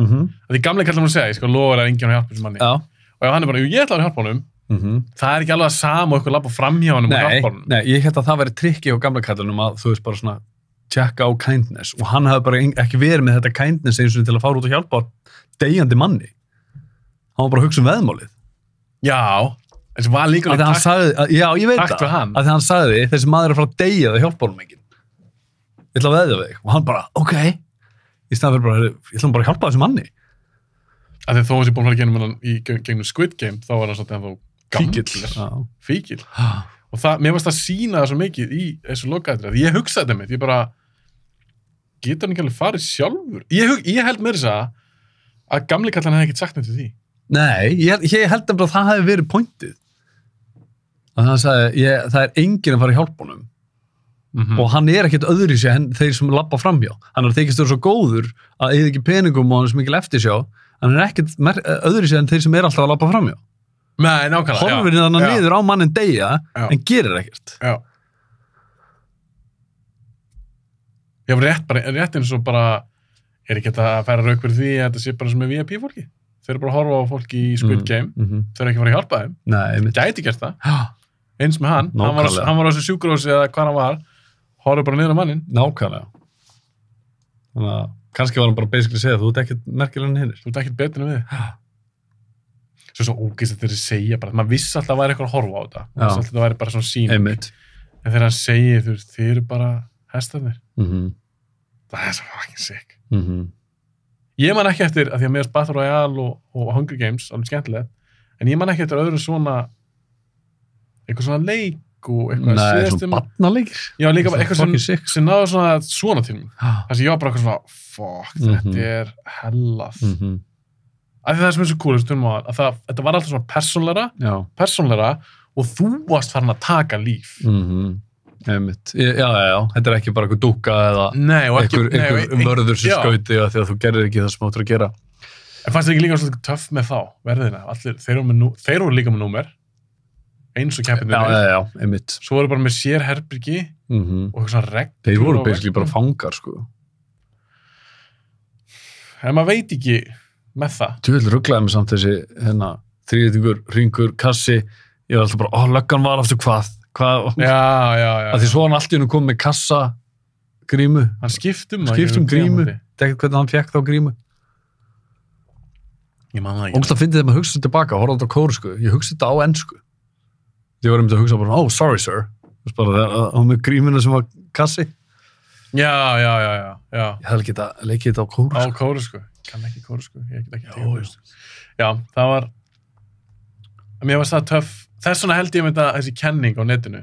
A: því gamlega kallar hann að segja, ég skal lofa að enginn að hjálpa þessu manni. Já. Og ef hann er bara, ég ætla að hjálpa honum, það er ekki alveg að sama og eitthvað labba fram hjá honum og hjálpa honum. Nei, ég held að það væri trikki á gamla kallanum að þú veist bara svona tjekka á kindness og hann hefði bara ekki verið með þetta kindness eins og til að fara út og hjálpa deyjandi manni. Hann var bara að hugsa veðmálið. Já, þessi var líka takt. Já, ég veit það. Að þegar hann sagði þessi maður er að fara að deyja það hjálpa honum ekki. Ég ætla að veðja við þig. Og hann bara, ok. Í staðan fyrir bara, ég ætla bara að hjálpa þessu manni. Að þegar þó hans ég búin að fara gegnum Squid Game, þá var hann svolítið fíkil. Og það, mér varst að sína það svo mikið í þessu lokaðri. Ég hugsaði þetta mitt, ég bara, getur hann ekki alveg farið sjálfur? Ég held með þess að gamli kallan hefði ekkert sagt neitt til því. Nei, ég held að það hefði verið pointið. Að hann sagði, það er enginn að fara í hjálp honum. Og hann er ekkert öðru sér en þeir sem labba framhjá. Hann er þykist svo góður að eða ekki peningum og hann er svo mikil eftirsjá. Hann er ekkert öðru sér en þeir sem er alltaf að labba framhjá. Nei, nákvæmlega.
B: Horfir þannig niður á mannin deyja, en gerir ekkert.
A: Já. Ég var rétt eins og bara, ekki að færa rauk fyrir því að þetta sé bara sem með VIP-fólki. Þeir eru bara að horfa á fólki í Squid Game. Þeir eru ekki að fara að hjálpa þeim.
B: Nei,
A: gæti gert það. Eins með hann. Hann var á þessu sjúkrahúsi eða hvað hann var. Horfir bara niður á mannin.
B: Nákvæmlega. Þannig að kannski var hann bara basically að segja þú ert ekkert merkilega en hinnir.
A: Þú ert ekkert betur en við. Svo ógeðslegt þegar þeir segja bara, maður vissi alltaf að væri eitthvað að horfa á þetta. Maður vissi alltaf að það væri bara svona sýning.
B: Einmitt.
A: En þegar hann segir, þið eru bara hestarnir. Það svo fucking sick. Ég man ekki eftir, að því að mér Battle Royale og Hunger Games, alveg skemmtilegt, en ég man ekki eftir öðru svona, eitthvað svona leik og eitthvað
B: Nei, svona barnaleikir.
A: Já, líka bara eitthvað sem náðu svona til mig. Þess að ég var bara eitthvað svona, fuck, þetta er hellað. Af því það sem er svo coolist, að þetta var alltaf svona persónleira og þú varst farin að taka líf.
B: Einmitt. Já, þetta er ekki bara eitthvað dúkka eða einhver mörður sem skauti því að þú gerir ekki það sem þú áttur að gera.
A: En fannst það ekki líka svolítið töff með þá, verðina? Þeir voru líka með númer, eins og keppinir.
B: Já, einmitt.
A: Svo voru bara með sér herbyrgi og eitthvað svona regn.
B: Þeir voru basically bara fangar, sko.
A: En maður veit ekki með það.
B: Þú vil rugglaði mig samt þessi, þríðingur, hringur, kassi. Ég var alltaf bara, löggan var aftur hvað?
A: Já.
B: Að því svo hann alltaf kom með kassa grímu.
A: Hann skiptum
B: grímu. Þetta ekkert hvernig hann fekk þá grímu.
A: Ég man það ekki.
B: Ógst að fyndi þegar maður hugsa tilbaka, horfa þetta á kóresku. Ég hugsa þetta á ensku. Ég var að hugsa bara, sorry sir. Þú veist bara það, með grímuna sem var kassi. Já. Ég hefði ekki að leikið þetta á kóresku.
A: Á kóresku. Kann ekki kóresku. Ég get ekki kóresku. Já, það var, mér varst það töff. Þess vegna held ég með þessi kenning á netinu.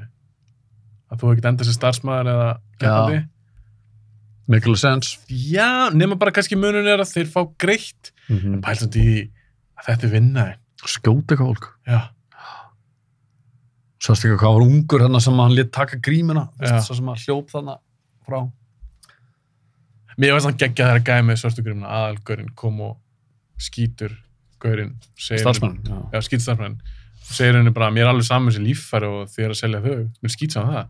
A: Að þú ekkert enda sem starfsmaður eða keppandi.
B: Make a sense.
A: Já, nema bara kannski munun er að þeir fá greitt. En pælsand í að þetta er vinnaði.
B: Skjóta eitthvað fólk.
A: Já.
B: Sást ekki hvað var ungur hann sem hann lét taka grímuna. Svo sem hann hljóp þannig frá.
A: Mér var þannig geggja þegar gæði með svörtu grímuna. Aðalgaurinn kom og skítur gaurinn.
B: Starfsmann.
A: Já, skítur starfmann. Segir henni bara, mér er alveg saman sem líffæri og þið er að selja þau. Mér skýt saman það.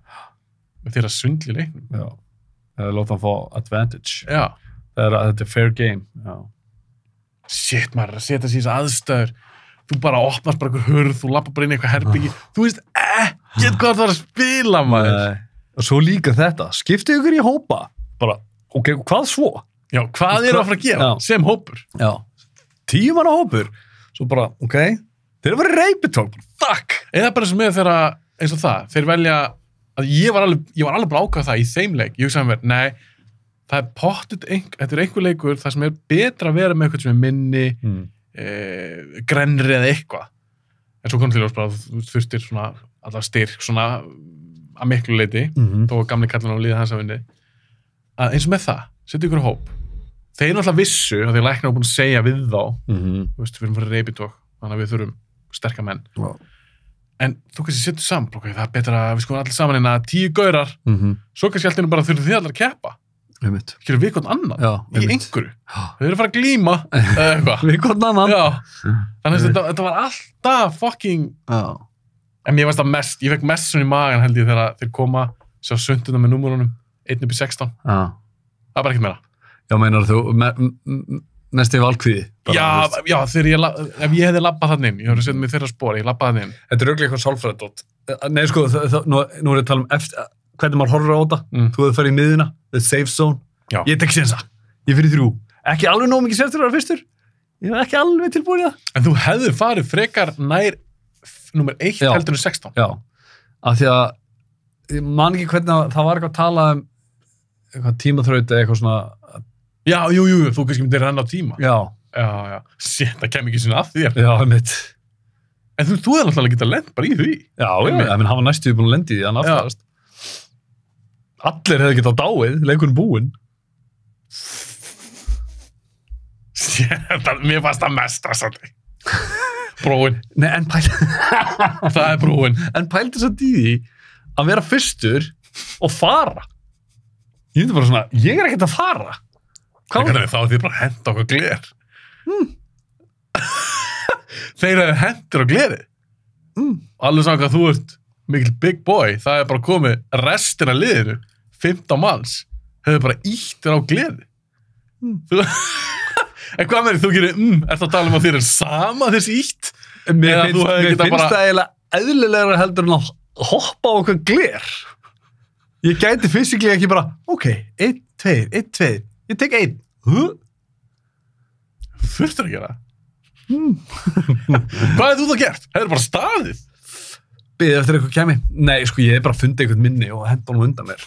A: Þið er að svindla í leiknum.
B: Já. Eða láta hann fá advantage.
A: Já.
B: Þetta er fair game. Já.
A: Shit, maður er að setja sér þessi aðstæður. Þú bara opnast bara einhver hurð, þú lappar bara inn í eitthvað herbyggi. Þú veist ekkert hvað það er að spila, maður.
B: Nei. Og svo líka þetta. Skiptið ykkur í hópa. Bara, ok, hvað svo?
A: Já, hvað er að fara að gera? Sem hópur.
B: Já. 10 manna hópur. Svo bara, ok. Þeir eru verið reypitók, fuck!
A: Eða bara sem með þeirra, eins og það, þeir velja, að ég var alveg bara ákvað það í þeim leik. Ég hugsaði mér, nei, það er pottet, þetta er einhver leikur, það sem er betra að vera með eitthvað sem er minni, grennri eða eitthvað. En svo kom til þess bara að þú þurftir svona, allar styrk, svona, að miklu leiti, þó að gamli kallin á líða hans að vinni, að eins og með það, setja ykkur hóp. Þeir náttúrulega vissu, að þeir læknar búin að segja við þá, þú veist, við erum fyrir reypitók, þannig að við þurfum sterka menn. En þú kannski setur saman, það er betra að við skoðum allir saman inn að 10 gaurar, svo kannski alltaf bara þurfum þið allar að keppa. Ekki við hvort annan, í einhverju. Þau eru að fara að glíma, eða eitthvað.
B: Við hvort annan.
A: Já. Þannig að þetta var alltaf fucking... En mér varst það mest, ég fekk mest svona í magan held ég þegar þeir koma, sjá sunduna með númerunum, 1-16. Það var bara ekkert meira.
B: Já, meinar þú, næstu valkvíði.
A: Já, þegar ef ég hefði labbað þannig inn, ég hefði setjað mig þeirra spór, ég labbaði þannig inn.
B: Þetta er örugglega eitthvað sálfræðidót. Nei, sko, nú er ég að tala eftir, hvernig maður horfir á þetta. Þú hefði farið í miðuna, the safe zone. Já. Ég tek sénsa. Ég fyrir 3. Ekki alveg nóg mikið sérstur að vera fyrstur. Ég hef ekki alveg tilbúin í það.
A: En þú hefði farið frekar nær númer 1 heldur en 16.
B: Já, af því að ég man ekki hvernig það var eitthvað að tala eitthvað tímaþraut eða eitthvað svona.
A: Já, jú, þú kannski myndir renna á tíma.
B: Já.
A: Shit, það kem ekki svona að þér.
B: Já, mitt.
A: En þú hefði náttúrulega getað lent bara í því.
B: Já, hann var næstuði búin að lenda í því, hann aftarast. Allir hefði getað dáið, leikurinn búinn.
A: Shit, mér fannst það mest stressandi. Bróin.
B: Nei, en
A: það er bróin.
B: En pældi svo í því að vera fyrstur og fara. Ég myndi bara svona, ég er ekkert að fara.
A: Hvað? Þá er þið bara að henda okkur gler. Þeir hefði hendur og gleri. alveg saman hvað þú ert mikil big boy, það bara komið restina liðinu, 15 manns hefur bara ítt þér á gleði en hvað með þú gerir ertu að tala að þér sama þessi ítt
B: Mér finnst það eiginlega eðlilegra heldur en að hoppa á okkar gler. Ég gæti fysiklega ekki bara, ok, 1, 2, 1, 2, ég tek 1.
A: Þurftur að gera Hvað hefur þú þá gert? Hefur bara staðið?
B: Beðið eftir eitthvað kemi. Nei, sko, ég hef bara fundið eitthvað minni og hent honum undan mér.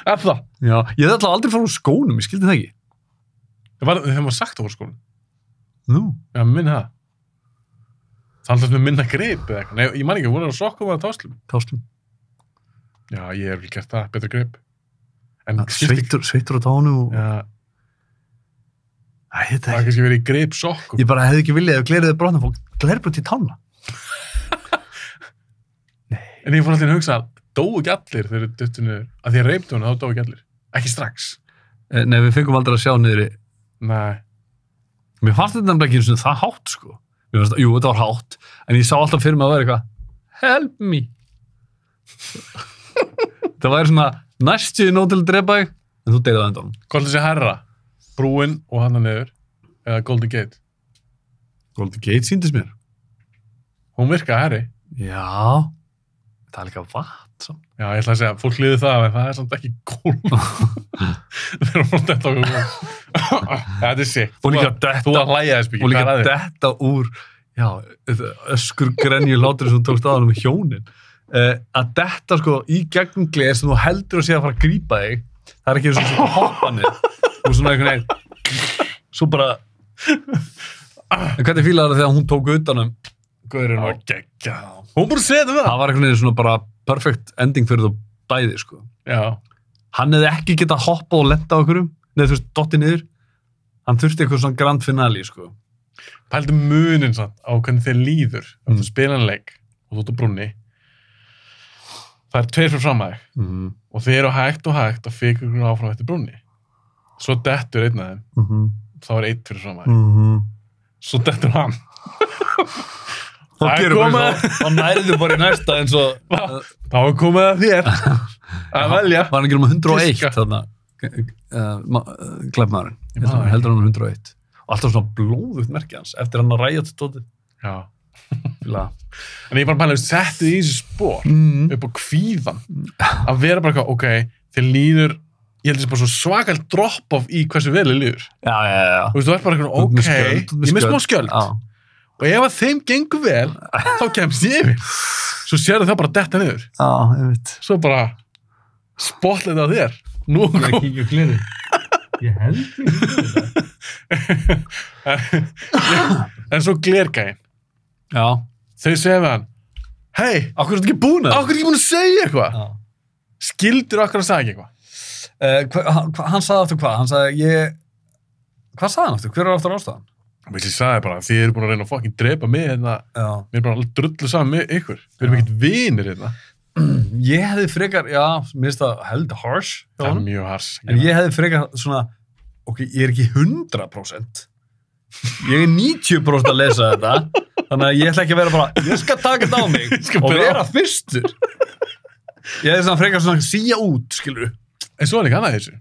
A: Er það?
B: Já, ég hef alltaf aldrei fara úr skónum, ég skildi það ekki.
A: Það hefur maður sagt á úr skónum.
B: Nú?
A: Já, minna það. Það alltaf með minna grip eða eitthvað. Nei, ég man ekki, voru það á sokkum eða táslum?
B: Táslum.
A: Já, ég hef vel gert það, betra grip. En
B: Sveittur á tánum og...
A: Já.
B: Æ, þetta
A: Það kannski verið í grip sokkum.
B: Ég bara hefði ekki viljað ef glerið brotna fólk glerbrot í tána.
A: En ég fór alltaf að hugsa að dóu ekki allir þegar duttu niður. Að því að reiptu hana, þá dóu ekki allir. Ekki strax.
B: Nei, við fengum aldrei að sjá niðri.
A: Nei.
B: Mér fannst þetta nefnilega ekki einu sinni það hátt, sko. Mér fannst, jú, þetta var hátt, en ég sá alltaf fyrir mig að vera eitthvað, help me. Það væri svona næstuði nóg til að drepa þig, en þú deyðið á endanum.
A: Hvort þessi herra? Brúin og hana niður? Eða Golden Gate?
B: Golden Gate sýndist mér.
A: Hún virkaði herri.
B: Já, það er líka vatn samt.
A: Já, ég ætla að segja, fólk liði það, en það er samt ekki gólf. Þeir eru bara detta á gólf. Þetta er sick.
B: Og líka detta.
A: Þú að hlæja þess byggi.
B: Og líka detta úr, já, öskur grenju hlátur sem þú tókst aðan með hjónin. Að detta sko í gegnum gler sem þú heldur að sé að fara að grípa þig, það er ekki eins og svona hoppanir. Og svona einhvern veginn, svo bara... En hvernig fílaði það þegar hún tók utanum gaurinn og
A: geggja. Hún bara setja það.
B: Það var einhvern veginn svona bara perfect ending fyrir þú bæði, sko.
A: Já. Hann
B: hefði ekki getað hoppað og lent á einhverjum, neða þú veist, dottið niður. Hann þurfti eitthvað svona grand finale, sko.
A: Pældu munin samt á hvernig þeir líður. Þú spila en leik og þú ert á brúnni. Það er 2 fyrir fram að þig. Og þeir eru hægt að fikra ykkur áfram eftir brúnni. Svo dettur einn af þeim. Þá er 1 fyrir fram að þig. Svo dettur hann.
B: Þá nærðu bara í næsta eins og...
A: Þá er komið að þér að velja.
B: Var hann ekki um 101 þarna, glæpmaðurinn. Heldur hann 101. Og alltaf svona blóðugt merki hans eftir hann að ræja til tótið.
A: Já. En ég bara pæla, settið í þessu spór upp á kvíðan. Að vera bara eitthvað, ok, þeir líður, ég held þessi bara svo svakalt drop-off í hversu vel þið líður.
B: Já.
A: Þú veist, þú ert bara eitthvað, ok, ég er með smá skjöld. Og ef að þeim gengur vel, þá kemst ég yfir. Svo sérðu það bara detta niður.
B: Já, ég veit.
A: Svo bara spotlight á þér. Nú kom.
B: Ég kíkja gleði. Ég held
A: það. En svo glergæinn.
B: Já.
A: Þau segja við hann, hei,
B: Akkur er þetta ekki búin að?
A: Akkur er ekki búin að segja eitthvað? Skildur okkur að segja eitthvað?
B: Hann sagði aftur hvað? Hann sagði, Hvað sagði hann aftur? Hver er aftur ástæðan?
A: Ég sagði bara, þið eru búin að reyna að fucking drepa mig hérna. Mér er bara alveg drullu saman með ykkur. Við erum ekkert vinir hérna.
B: Ég hefði frekar, já, mér finnst það heldur harsh.
A: Það er mjög harsh.
B: En ég hefði frekar svona, ok, ég er ekki 100%. Ég er 90% að lesa þetta. Þannig að ég ætla ekki að vera bara, ég skal taka þetta á mig og vera fyrstur. Ég hefði svona frekar svona síja út, skilur du.
A: En svo er ekki annað þessu.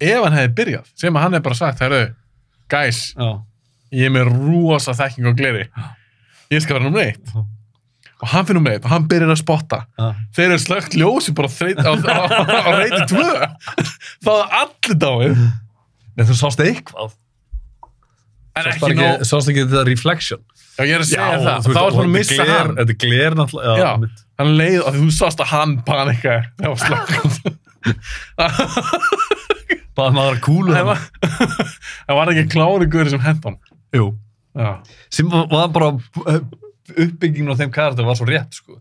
A: Ef hann hefði byrjað, sem að hann hefði bara sagt, heyrðu, guys, ég er með rosa þekking og gleri. Ég skal vera nummer 1. Og hann fyrir nummer 1 og hann byrjar að spotta. Þeir eru slögt ljósi bara á reyti 2. Það er allir dáið.
B: Nei, þú sást eitthvað.
A: En ekki nóg.
B: Sást ekki þetta reflection.
A: Já, ég er að segja það. Þá er það að missa hann.
B: Þetta er gler náttúrulega.
A: Já, hann leið og þú sást að hann panikaði. Það var slögt.
B: Bara maður að kúlu hann.
A: Það var ekki kláringur sem hent hann.
B: Jú.
A: Já.
B: Sem var bara uppbyggingin á þeim karakter var svo rétt, sko.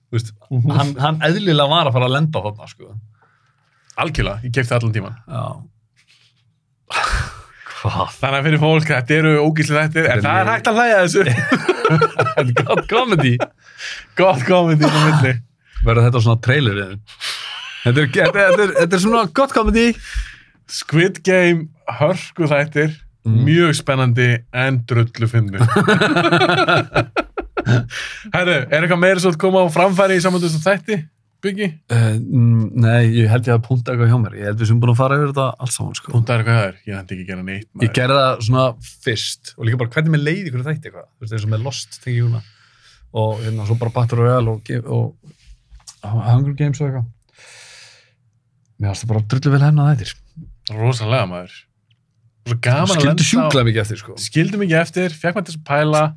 B: Þú veist, hann eðlilega var að fara að lenda á þarna, sko.
A: Algjörlega, ég keypti allan tíman.
B: Já. Hvað?
A: Þannig að fyrir fólk, þetta eru ógíslega þættir, en það er hægt að hlæja þessu.
B: Þetta er gott comedy.
A: Gott comedy í milli.
B: Verður þetta svona trailerið? Þetta er svona gott comedy.
A: Squid Game, hörku þættir, mjög spennandi en drullu fyndnir. Herru, eitthvað meira svo að koma á framfæri í saman þessum þætti, Byggi?
B: Nei, ég held ég að punta eitthvað hjá mér. Ég held við sem búin að fara yfir þetta allt saman, sko.
A: Punta eitthvað það ég hætti ekki að gera neitt.
B: Ég gerði það svona fyrst og líka bara hvernig mér leiði ykkur þætti eitthvað. Þú veist, eins og með Lost, tengi ég húnna. Og hérna svo bara Battle Royale og Hunger Games og eitthvað. Mér fannst það bara drullu vel hefnað þættir.
A: Rosalega, maður. Svo gaman að
B: skildu sjúklega mikið eftir, sko.
A: Skildu mikið eftir, fekk maður til að pæla,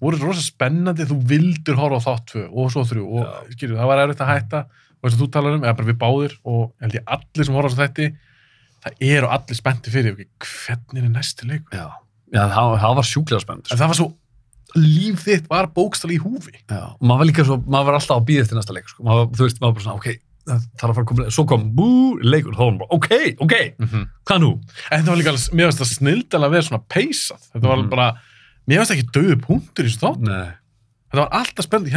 A: voru rosa spennandi, þú vildur horfa á þátt 2 og svo 3 og skilju, það var erfitt að hætta og eins og þú talar eða bara við báðir og held ég allir sem horfa á þetta, það eru allir spennti fyrir, hvernig næsti leikur?
B: Já, það var sjúklega spennt.
A: En það var svo, líf þitt var bókstaflega í húfi.
B: Já, og maður var líka svo, maður var alltaf á bíð eftir næsta leik, sko. Þú veist, maður var bara svona, ok, það þarf að fara að koma, svo kom leikur, þá var bara, ok, hvað nú?
A: En þetta var líka, mér finnst það snildalega að vera svona peysað, þetta var bara, mér finnst ekki dauðu punktur í þessu þátt.
B: Nei.
A: Þetta var alltaf spennandi,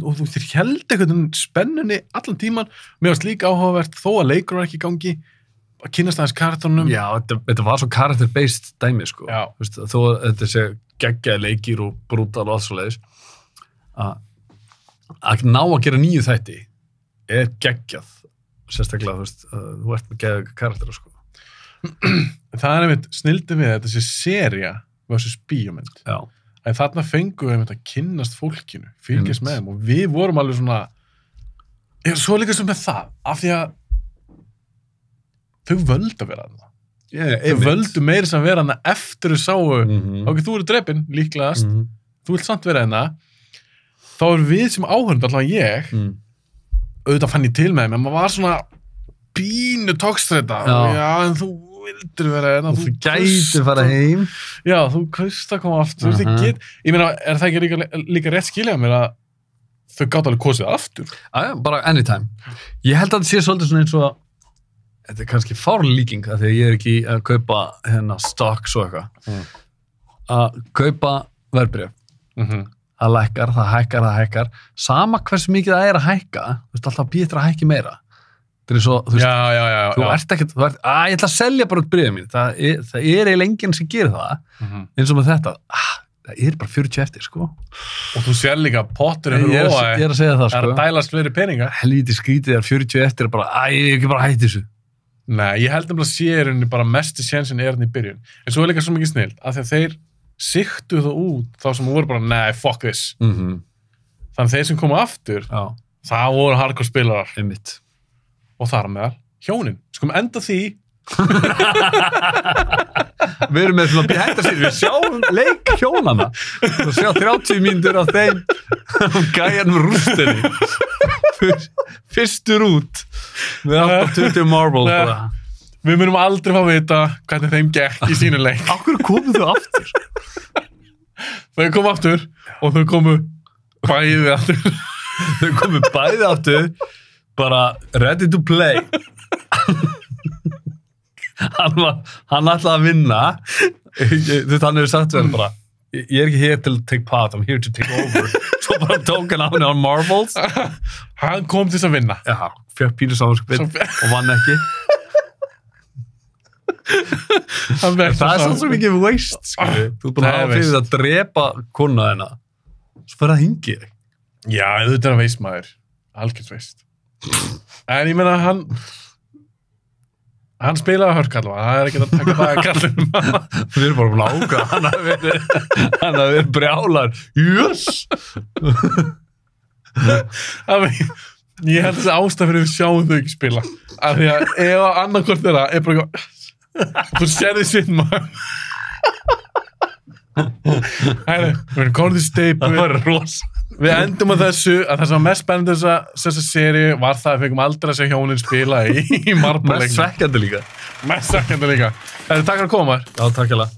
A: og þér held einhvern spennunni allan tíman, mér finnst líka áhugavert þó að leikur var ekki í gangi, að kynast aðeins karakterunum.
B: Já, þetta var svo character-based dæmi, sko.
A: Já.
B: Veist, þó að þetta sé geggjaði leikir og brútal og allt svo leiðis, að ná að gera nýju þætti er geggjað, sérstaklega, þú veist, þú ert með geggjaði karaktera, sko.
A: Það er einmitt snildi við þetta sé sería versus bíómynd.
B: Já.
A: En þarna fengum við einmitt að kynnast fólkinu, fylgjast með þeim og við vorum alveg svona, svo líka sem með það, af því að þau völdu að vera þarna. Þau völdu meira sem að vera þarna eftir þau sáu, ok, þú eru drepinn, líklegast, þú vilt samt vera þarna, þá er við sem áhörnd, alltaf ég, auðvitað fann ég til með þeim, en maður var svona pínu tókstreita, já, en þú vildur vera þarna,
B: þú gætir fara heim.
A: Já, þú kaust að koma aftur, ég meina, er það ekki líka rétt skilja mér að þau gátt alveg kosið aftur?
B: Já, bara anytime. Ég held að þetta sé svolítið svona eins og þetta er kannski fárlíking af því að ég er ekki að kaupa hérna stocks og eitthvað. Að kaupa verðbréf. Það lækkar, það hækkar. Sama hversu mikið það er að hækka, þú veist alltaf býtir að hækki meira. Það er svo, þú veist, þú ert ekkert, ég ætla að selja bara út bréfið mín. Það er eiginlega enginn sem gerir það. Eins og með þetta, það er bara 40 eftir, sko. Og
A: þú sér líka potturinn
B: ég er að segja það, sko.
A: Það er að dælast fleiri peninga.
B: Helvíti skrítið er 40 eftir, bara, ég hef ekki bara hætti þessu.
A: Nei, ég held að sérinni bara mestu sénsin er hann í byrjun. En svo er líka svo mikið snill, af því að þeir siktu það út, þá sem voru bara, nei, fuck this. Þannig þeir sem komu aftur, það voru hardcore spilarar.
B: Einmitt.
A: Og þar meðal, hjónin. Skum enda því.
B: Við erum með svona behind-the-scenes, við sjáum leik hjónana. Við sjáum 30 mínútur af þeim gæjan með rústinni. Fyrstur út. Við erum alltaf 20 marbles bara.
A: Við munum aldrei fá að vita hvernig þeim gekk í sínu leik.
B: Akkur komu þau aftur?
A: Þau komu aftur og þau komu bæði aftur.
B: Þau komu bæði aftur, bara ready to play. Hann ætlaði að vinna. Hann hefur sagt vel bara, ég er ekki here to take part, I'm here to take over. Svo bara tók hann á henni á marbles.
A: Hann kom til þess að vinna.
B: Já, fekk pínu samanskapinn og vann ekki. Það er svo mikið waste, sko. Þú er búin að hafa fyrir að drepa kona þeirna. Svo fyrir að hingi þig.
A: Já, þetta er að veist maður. Algjört veist. En ég meina, hann spilaði hörk allavega. Það er ekki að taka það að kallum.
B: Við erum bara búin að ákvæða. Hann hafi verið brjálar. Yes!
A: Ég held þessi ástæð fyrir við sjáum þau ekki spila. Af því að ef annarkvort þeirra er bara eitthvað þú sérði sitt maður. Hæri, við erum komið til steipu.
B: Það var rosa.
A: Við endum á þessu að það sem var mest spennandi þessa séri var það að við fengum aldrei að sjá hjónin spila í margmæleiknum.
B: Mest svekkjandi líka.
A: Það er takk fyrir að koma.
B: Já, takk hérlega.